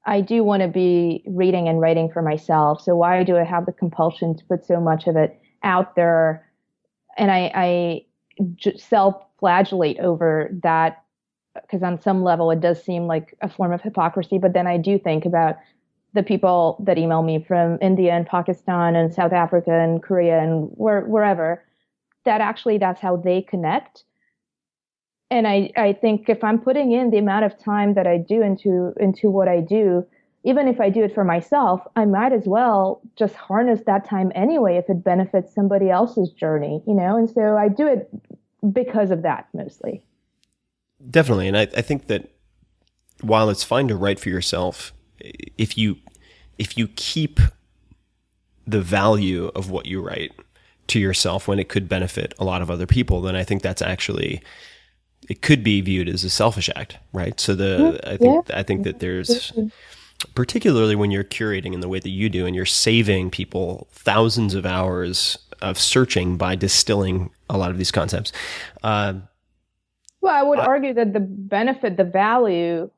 I do want to be reading and writing for myself. So why do I have the compulsion to put so much of it out there? And I self-flagellate over that, because on some level it does seem like a form of hypocrisy. But then I do think about the people that email me from India and Pakistan and South Africa and Korea and wherever, that actually that's how they connect. And I think if I'm putting in the amount of time that I do into what I do, even if I do it for myself, I might as well just harness that time anyway if it benefits somebody else's journey, And so I do it because of that mostly. Definitely. And I think that while it's fine to write for yourself, if you keep the value of what you write to yourself when it could benefit a lot of other people, then I think that's actually, it could be viewed as a selfish act, right? So I think that there's, particularly when you're curating in the way that you do, and you're saving people thousands of hours of searching by distilling a lot of these concepts. Well, I would argue that the benefit, the value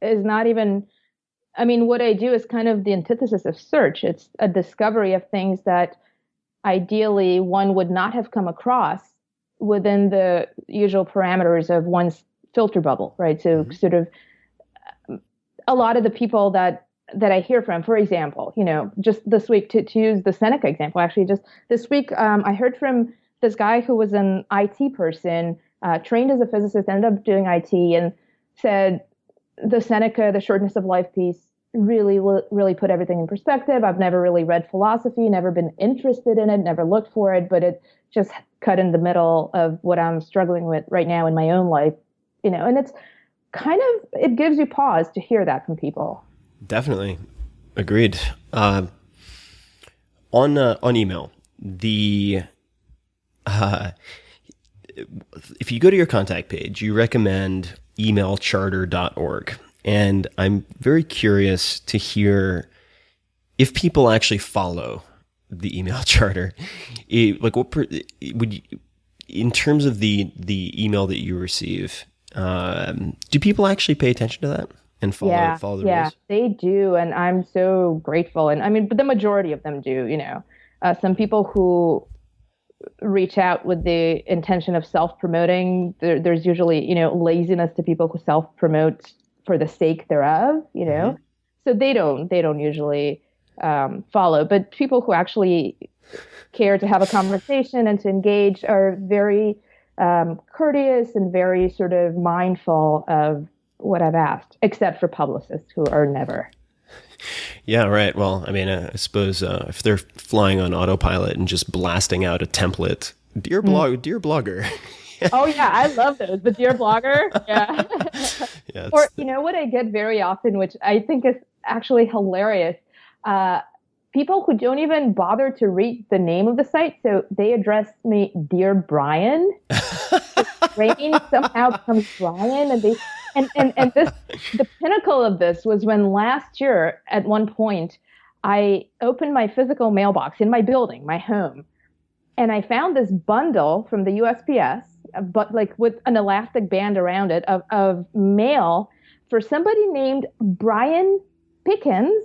is not even, what I do is kind of the antithesis of search. It's a discovery of things that ideally one would not have come across within the usual parameters of one's filter bubble, right? So sort of a lot of the people that I hear from, for example, just this week, to use the Seneca example, actually just this week, I heard from this guy who was an IT person, trained as a physicist, ended up doing IT, and said the Seneca, the shortness of life piece, really put everything in perspective. I've never really read philosophy, never been interested in it, never looked for it, but it just cut in the middle of what I'm struggling with right now in my own life, and it's kind of, it gives you pause to hear that from people. Definitely. Agreed. On email, if you go to your contact page, you recommend emailcharter.org. And I'm very curious to hear if people actually follow the email charter. In terms of the email that you receive, do people actually pay attention to that? and Yeah, follow the yeah, rules. they do, and I'm so grateful. And I mean, but the majority of them do. Some people who reach out with the intention of self-promoting, there's usually laziness to people who self-promote for the sake thereof. So they don't usually follow. But people who actually care to have a conversation and to engage are very courteous and very sort of mindful of what I've asked, except for publicists who are never. Yeah, right. Well, I mean, I suppose if they're flying on autopilot and just blasting out a template, dear blogger. Oh yeah, I love those. The Dear Blogger, yeah. Yeah, Or what I get very often, which I think is actually hilarious. People who don't even bother to read the name of the site, so they address me Dear Brian. Rain somehow becomes Brian, and they and this the pinnacle of this was when last year at one point I opened my physical mailbox in my building, my home, and I found this bundle from the USPS, but like with an elastic band around it of mail for somebody named Brian Pickens,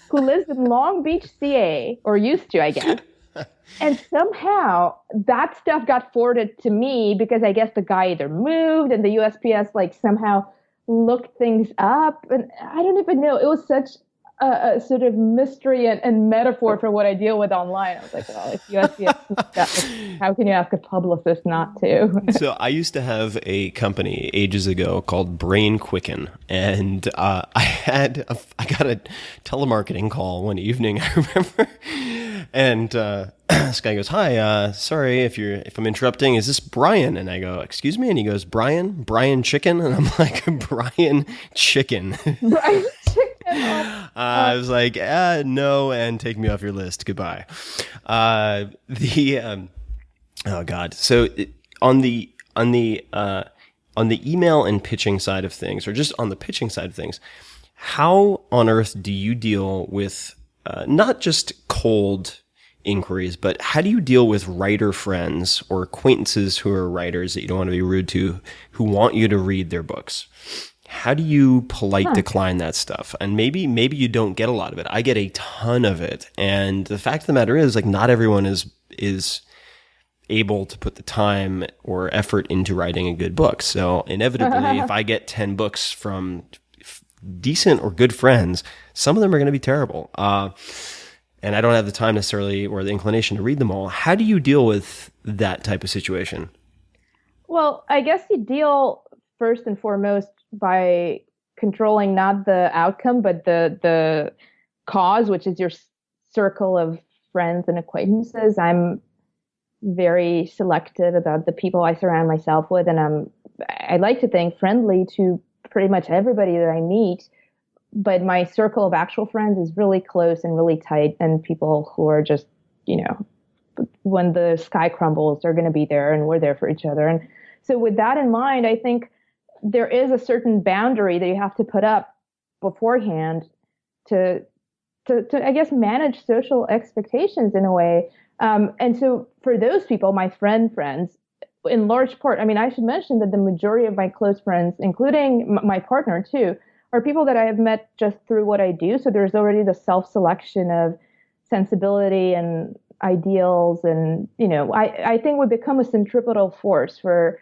who lives in Long Beach, CA, or used to, I guess. And somehow that stuff got forwarded to me because I guess the guy either moved and the USPS like somehow looked things up. And I don't even know. It was such a sort of mystery and metaphor for what I deal with online. I was like, well, if USPS, how can you ask a publicist not to? So I used to have a company ages ago called Brain Quicken, and I got a telemarketing call one evening, I remember, and this guy goes, "Hi, sorry if I'm interrupting. Is this Brian?" And I go, "Excuse me," and he goes, "Brian Chicken," and I'm like, "Brian Chicken." Brian Chicken. I was like, no, and take me off your list. Goodbye. Oh God. So on the email and pitching side of things, or just on the pitching side of things, how on earth do you deal with not just cold inquiries, but how do you deal with writer friends or acquaintances who are writers that you don't want to be rude to, who want you to read their books? How do you polite decline that stuff? And maybe you don't get a lot of it. I get a ton of it. And the fact of the matter is, like, not everyone is able to put the time or effort into writing a good book. So inevitably, if I get 10 books from decent or good friends, some of them are going to be terrible. And I don't have the time necessarily or the inclination to read them all. How do you deal with that type of situation? Well, I guess you deal first and foremost by controlling not the outcome, but the cause, which is your circle of friends and acquaintances. I'm very selective about the people I surround myself with, and I like to think friendly to pretty much everybody that I meet. But my circle of actual friends is really close and really tight, and people who are just, when the sky crumbles, they're going to be there, and we're there for each other. And so with that in mind, I think there is a certain boundary that you have to put up beforehand to I guess, manage social expectations in a way. And so for those people, my friends, in large part, I mean, I should mention that the majority of my close friends, including my partner too, are people that I have met just through what I do. So there's already the self-selection of sensibility and ideals. And, I think we become a centripetal force for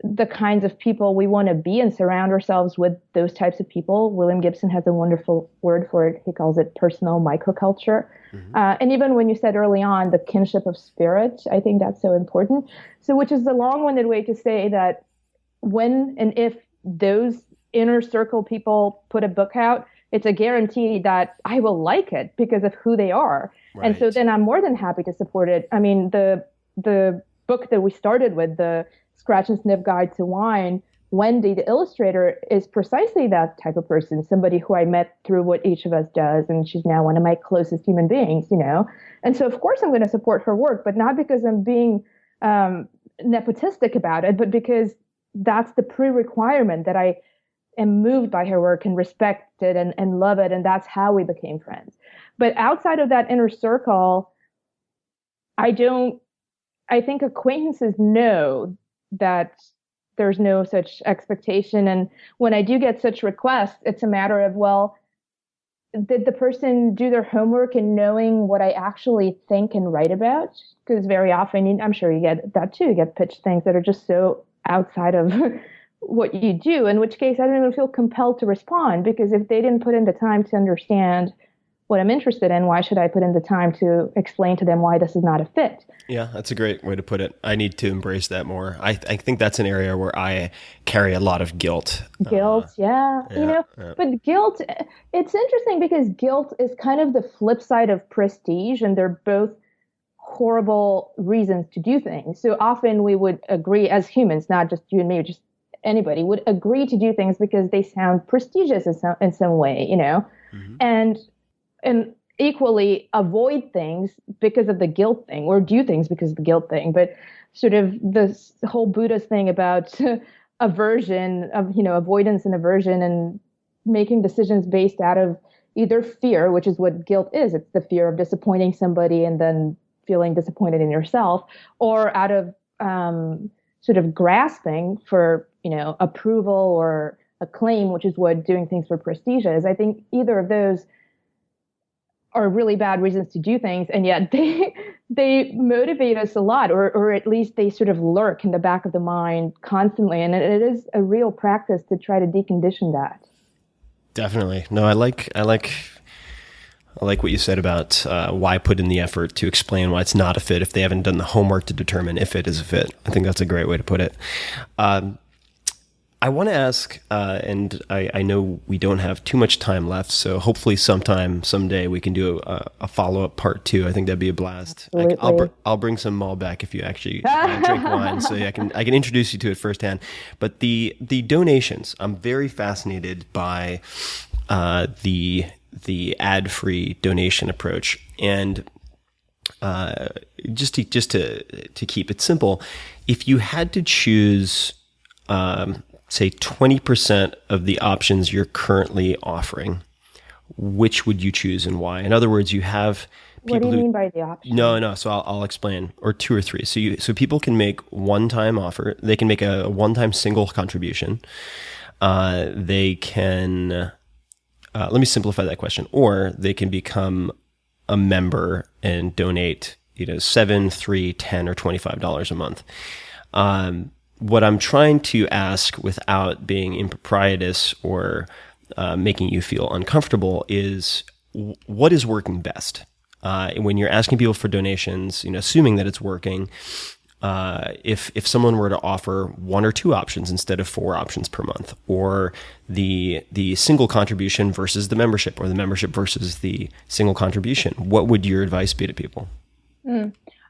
the kinds of people we want to be and surround ourselves with those types of people. William Gibson has a wonderful word for it. He calls it personal microculture. Mm-hmm. And even when you said early on, the kinship of spirit, I think that's so important. So, which is a long-winded way to say that when and if those inner circle people put a book out, it's a guarantee that I will like it because of who they are. Right. And so then I'm more than happy to support it. I mean, the book that we started with, the Scratch and Sniff Guide to Wine, Wendy, the illustrator, is precisely that type of person, somebody who I met through what each of us does, and she's now one of my closest human beings, And so, of course, I'm going to support her work, but not because I'm being nepotistic about it, but because that's the pre-requirement that I am moved by her work and respect it and love it, and that's how we became friends. But outside of that inner circle, I think acquaintances know that there's no such expectation. And when I do get such requests, it's a matter of, well, did the person do their homework in knowing what I actually think and write about? Because very often, I'm sure you get that too. You get pitched things that are just so outside of what you do, in which case I don't even feel compelled to respond, because if they didn't put in the time to understand what I'm interested in, why should I put in the time to explain to them why this is not a fit? Yeah, that's a great way to put it. I need to embrace that more. I think that's an area where I carry a lot of guilt. Guilt, but guilt, it's interesting because guilt is kind of the flip side of prestige, and they're both horrible reasons to do things. So often we would agree as humans, not just you and me, just anybody would agree to do things because they sound prestigious in some way, and equally avoid things because of the guilt thing, or do things because of the guilt thing. But sort of this whole Buddhist thing about aversion of, avoidance and aversion, and making decisions based out of either fear, which is what guilt is. It's the fear of disappointing somebody and then feeling disappointed in yourself, or out of sort of grasping for, approval or acclaim, which is what doing things for prestige is. I think either of those are really bad reasons to do things, and yet they motivate us a lot, or at least they sort of lurk in the back of the mind constantly. And it is a real practice to try to decondition that. Definitely. No, I like what you said about why put in the effort to explain why it's not a fit if they haven't done the homework to determine if it is a fit. I think that's a great way to put it. I want to ask, and I know we don't have too much time left, so hopefully someday, we can do a follow-up part 2. I think that'd be a blast. I'll bring some Malbec if you actually drink wine, so I can introduce you to it firsthand. But the donations, I'm very fascinated by the ad-free donation approach, and just to keep it simple, if you had to choose, say 20% of the options you're currently offering, which would you choose and why? In other words, you have people. What do you mean by the option? No. So I'll explain, or 2 or 3. So people can make one-time offer. They can make a one-time single contribution. They can. Let me simplify that question. Or they can become a member and donate, $7, $3, $10, or $25 a month. What I'm trying to ask, without being improprietous or making you feel uncomfortable, is what is working best? When you're asking people for donations, assuming that it's working, if someone were to offer 1 or 2 options instead of 4 options per month, or the single contribution versus the membership, or the membership versus the single contribution, what would your advice be to people?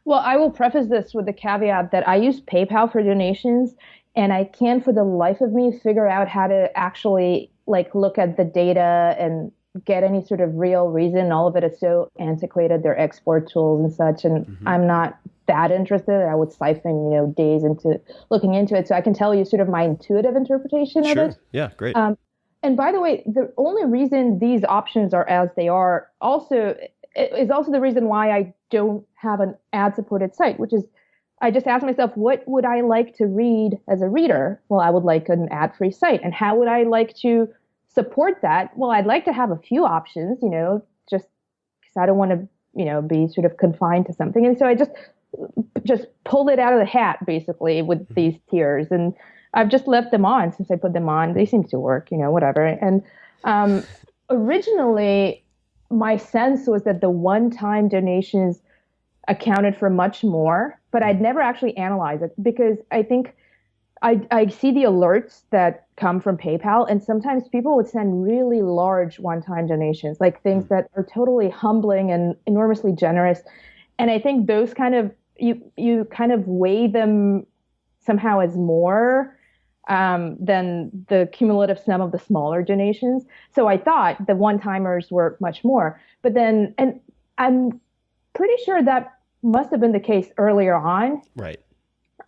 Well, I will preface this with the caveat that I use PayPal for donations, and I can't for the life of me figure out how to actually look at the data and get any sort of real reason. All of it is so antiquated, their export tools and such, and I'm not that interested. I would siphon, days into looking into it. So I can tell you sort of my intuitive interpretation of it. Yeah, great. And by the way, the only reason these options are as they are is also the reason why I don't have an ad-supported site, which is I just asked myself, what would I like to read as a reader? Well, I would like an ad-free site. And how would I like to support that? Well, I'd like to have a few options, just because I don't want to, be sort of confined to something. And so I just pulled it out of the hat, basically, with these tiers. And I've just left them on since I put them on. They seem to work, whatever. And originally, my sense was that the one-time donations accounted for much more, but I'd never actually analyzed it, because I think I see the alerts that come from PayPal, and sometimes people would send really large one-time donations, like things that are totally humbling and enormously generous. And I think those kind of, you kind of weigh them somehow as more than the cumulative sum of the smaller donations. So I thought the one-timers were much more. But then, and I'm pretty sure that must have been the case earlier on. Right.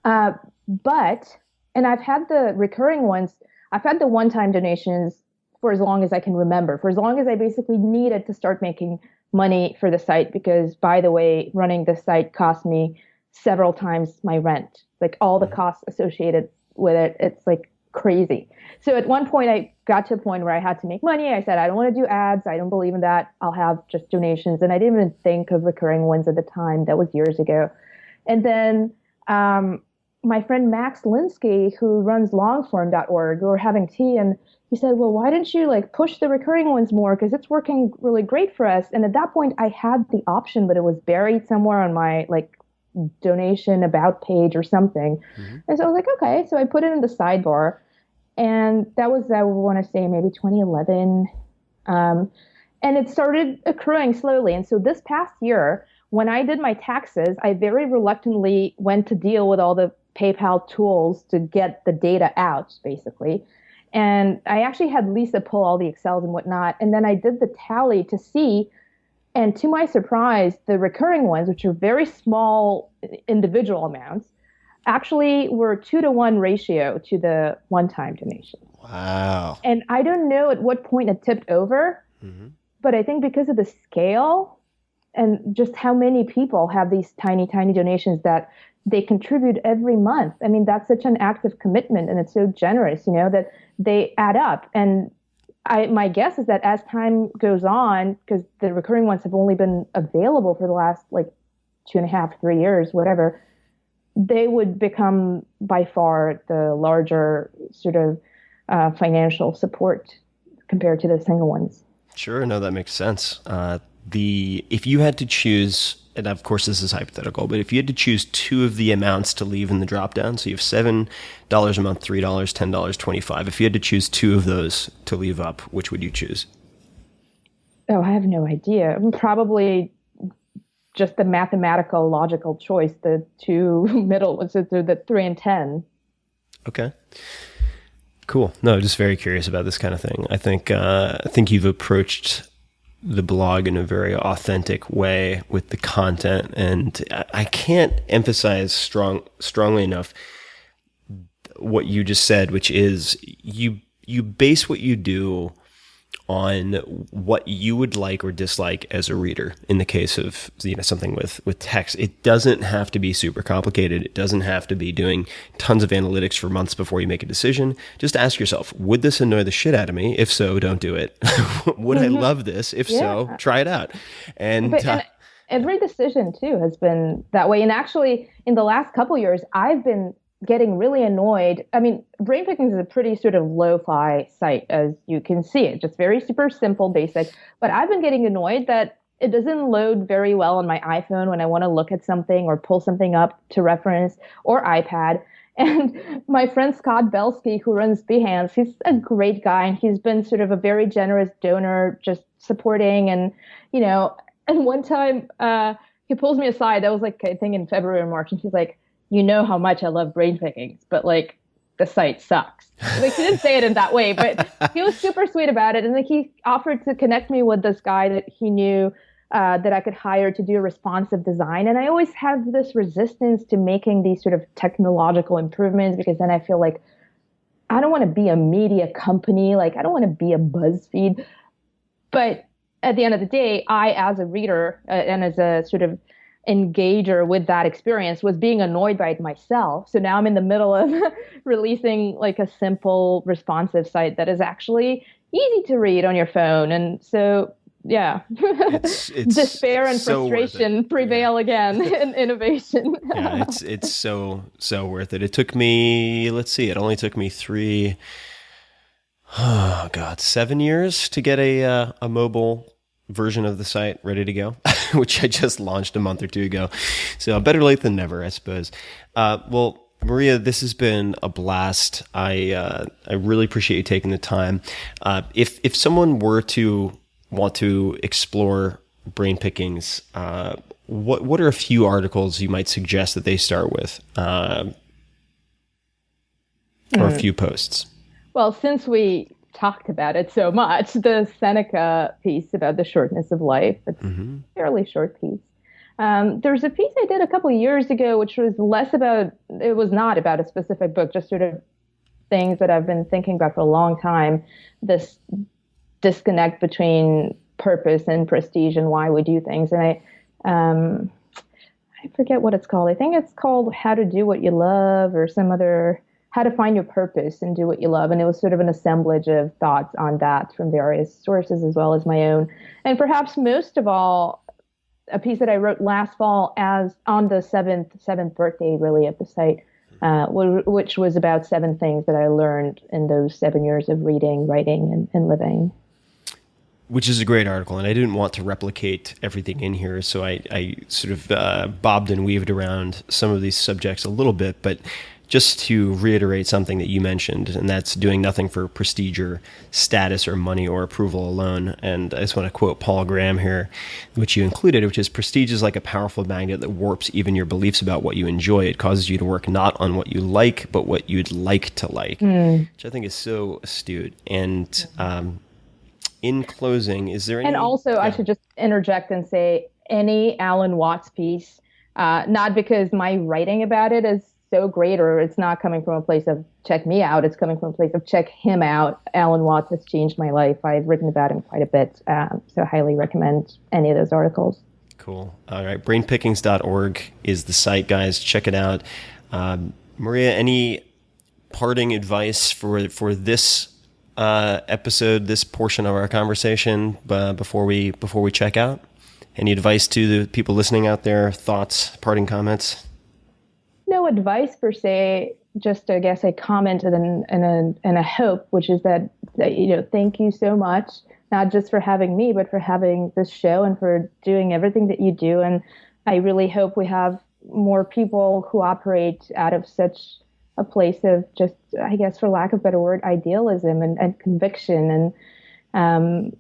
And I've had the recurring ones, I've had the one-time donations for as long as I can remember, for as long as I basically needed to start making money for the site, because, by the way, running the site cost me several times my rent, like all the costs associated with it. It's like crazy. So at one point, I got to a point where I had to make money. I said, I don't want to do ads. I don't believe in that. I'll have just donations. And I didn't even think of recurring ones at the time. That was years ago. And then my friend Max Linsky, who runs longform.org, we were having tea, and he said, well, why didn't you like push the recurring ones more? Because it's working really great for us. And at that point, I had the option, but it was buried somewhere on my like donation about page or something. Mm-hmm. And so I was like, okay. So I put it in the sidebar. And that was, I want to say, maybe 2011. And it started accruing slowly. And so this past year, when I did my taxes, I very reluctantly went to deal with all the PayPal tools to get the data out, basically. And I actually had Lisa pull all the Excels and whatnot. And then I did the tally to see. And to my surprise, the recurring ones, which are very small individual amounts, actually were 2-to-1 ratio to the one-time donation. Wow. And I don't know at what point it tipped over, but I think because of the scale and just how many people have these tiny, tiny donations that they contribute every month. I mean, that's such an active commitment, and it's so generous, that they add up. And my guess is that as time goes on, because the recurring ones have only been available for the last like 2.5, 3 years, whatever, they would become by far the larger sort of financial support compared to the single ones. Sure, no, that makes sense. If you had to choose, and of course this is hypothetical, but if you had to choose two of the amounts to leave in the drop down, so you have $7 a month, $3, $10, $25. If you had to choose two of those to leave up, which would you choose? Oh, I have no idea. Probably just the mathematical, logical choice, the two middle ones, the 3 and 10. Okay. Cool. No, just very curious about this kind of thing. I think you've approached the blog in a very authentic way with the content, and I can't emphasize strongly enough what you just said, which is you base what you do on what you would like or dislike as a reader. In the case of something with text, it doesn't have to be super complicated. It doesn't have to be doing tons of analytics for months before you make a decision. Just ask yourself, would this annoy the shit out of me? If so, don't do it. Would I love this? If so, try it out. And every decision too has been that way. And actually, in the last couple years, I've been getting really annoyed. I mean, Brain Pickings is a pretty sort of lo-fi site, as you can see. It just very super simple, basic. But I've been getting annoyed that it doesn't load very well on my iPhone when I want to look at something or pull something up to reference, or iPad. And my friend Scott Belsky, who runs Behance, he's a great guy, and he's been sort of a very generous donor, just supporting. And, and one time he pulls me aside. That was like, I think in February or March. And he's like, you know how much I love Brain Pickings, but like the site sucks. Like, he didn't say it in that way, but he was super sweet about it. And like he offered to connect me with this guy that he knew that I could hire to do responsive design. And I always have this resistance to making these sort of technological improvements, because then I feel like I don't want to be a media company. Like, I don't want to be a BuzzFeed. But at the end of the day, I, as a reader and as a sort of engager with that experience, was being annoyed by it myself. So now I'm in the middle of releasing like a simple responsive site that is actually easy to read on your phone. And so, yeah, it's despair and so frustration prevail again in innovation. Yeah, it's so worth it. It took me, it only took me 7 years to get a mobile version of the site ready to go, which I just launched a month or two ago. So better late than never, I suppose. Well, Maria, this has been a blast. I really appreciate you taking the time. If someone were to want to explore Brain Pickings, what are a few articles you might suggest that they start with, or a few posts? Well, since we talked about it so much, the Seneca piece about the shortness of life, it's a fairly short piece. There's a piece I did a couple of years ago, which was it was not about a specific book, just sort of things that I've been thinking about for a long time, this disconnect between purpose and prestige and why we do things. And I forget what it's called. I think it's called How to Do What You Love, or some other how to find your purpose and do what you love. And it was sort of an assemblage of thoughts on that from various sources as well as my own. And perhaps most of all, a piece that I wrote last fall as on the seventh birthday, really, of the site, which was about 7 things that I learned in those 7 years of reading, writing, and living. Which is a great article, and I didn't want to replicate everything in here, so I sort of bobbed and weaved around some of these subjects a little bit, but just to reiterate something that you mentioned, and that's doing nothing for prestige or status or money or approval alone. And I just want to quote Paul Graham here, which you included, which is, prestige is like a powerful magnet that warps even your beliefs about what you enjoy. It causes you to work not on what you like, but what you'd like to like, which I think is so astute. And in closing, is there any... And also, I should just interject and say, any Alan Watts piece, not because my writing about it is so great or it's not coming from a place of check me out, it's coming from a place of check him out. Alan Watts has changed my life. I've written about him quite a bit, so I highly recommend any of those articles. Cool. All right. Brainpickings.org is the site, guys. Check it out. Maria, any parting advice for this episode, this portion of our conversation before we check out? Any advice to the people listening out there? Thoughts, parting comments? No advice per se, just I guess a comment and a hope, which is that thank you so much, not just for having me, but for having this show and for doing everything that you do. And I really hope we have more people who operate out of such a place of just, I guess, for lack of a better word, idealism and conviction. And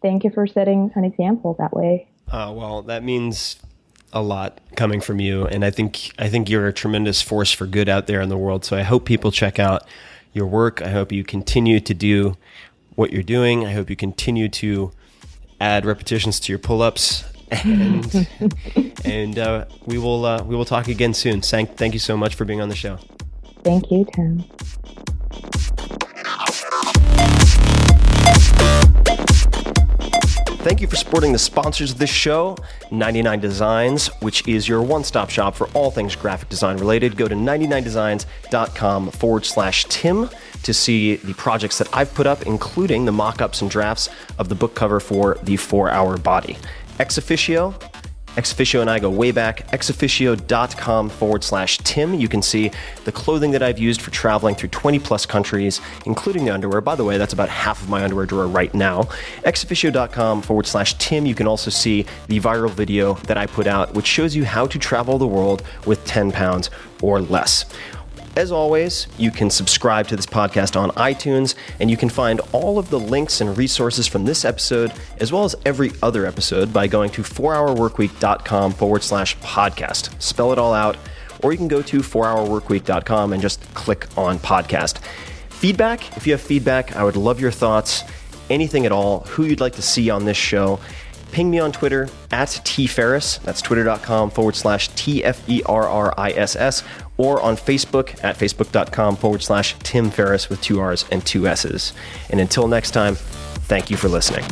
thank you for setting an example that way. Well, that means a lot coming from you, and I think you're a tremendous force for good out there in the world. So I hope people check out your work. I hope you continue to do what you're doing. I hope you continue to add repetitions to your pull-ups, and we will talk again soon. Thank you so much for being on the show. Thank you, Tim. Thank you for supporting the sponsors of this show, 99 Designs, which is your one-stop shop for all things graphic design related. Go to 99designs.com/Tim to see the projects that I've put up, including the mock-ups and drafts of the book cover for The 4-Hour Body. Ex Officio and I go way back, exofficio.com/Tim. You can see the clothing that I've used for traveling through 20 plus countries, including the underwear. By the way, that's about half of my underwear drawer right now. exofficio.com/Tim. You can also see the viral video that I put out, which shows you how to travel the world with 10 pounds or less. As always, you can subscribe to this podcast on iTunes, and you can find all of the links and resources from this episode, as well as every other episode, by going to 4hourworkweek.com/podcast. Spell it all out, or you can go to 4hourworkweek.com and just click on podcast. Feedback, if you have feedback, I would love your thoughts, anything at all, who you'd like to see on this show. Ping me on Twitter @tferriss, that's twitter.com/TFERRISS, or on Facebook at facebook.com/Tim Ferriss with 2 R's and 2 S's. And until next time, thank you for listening.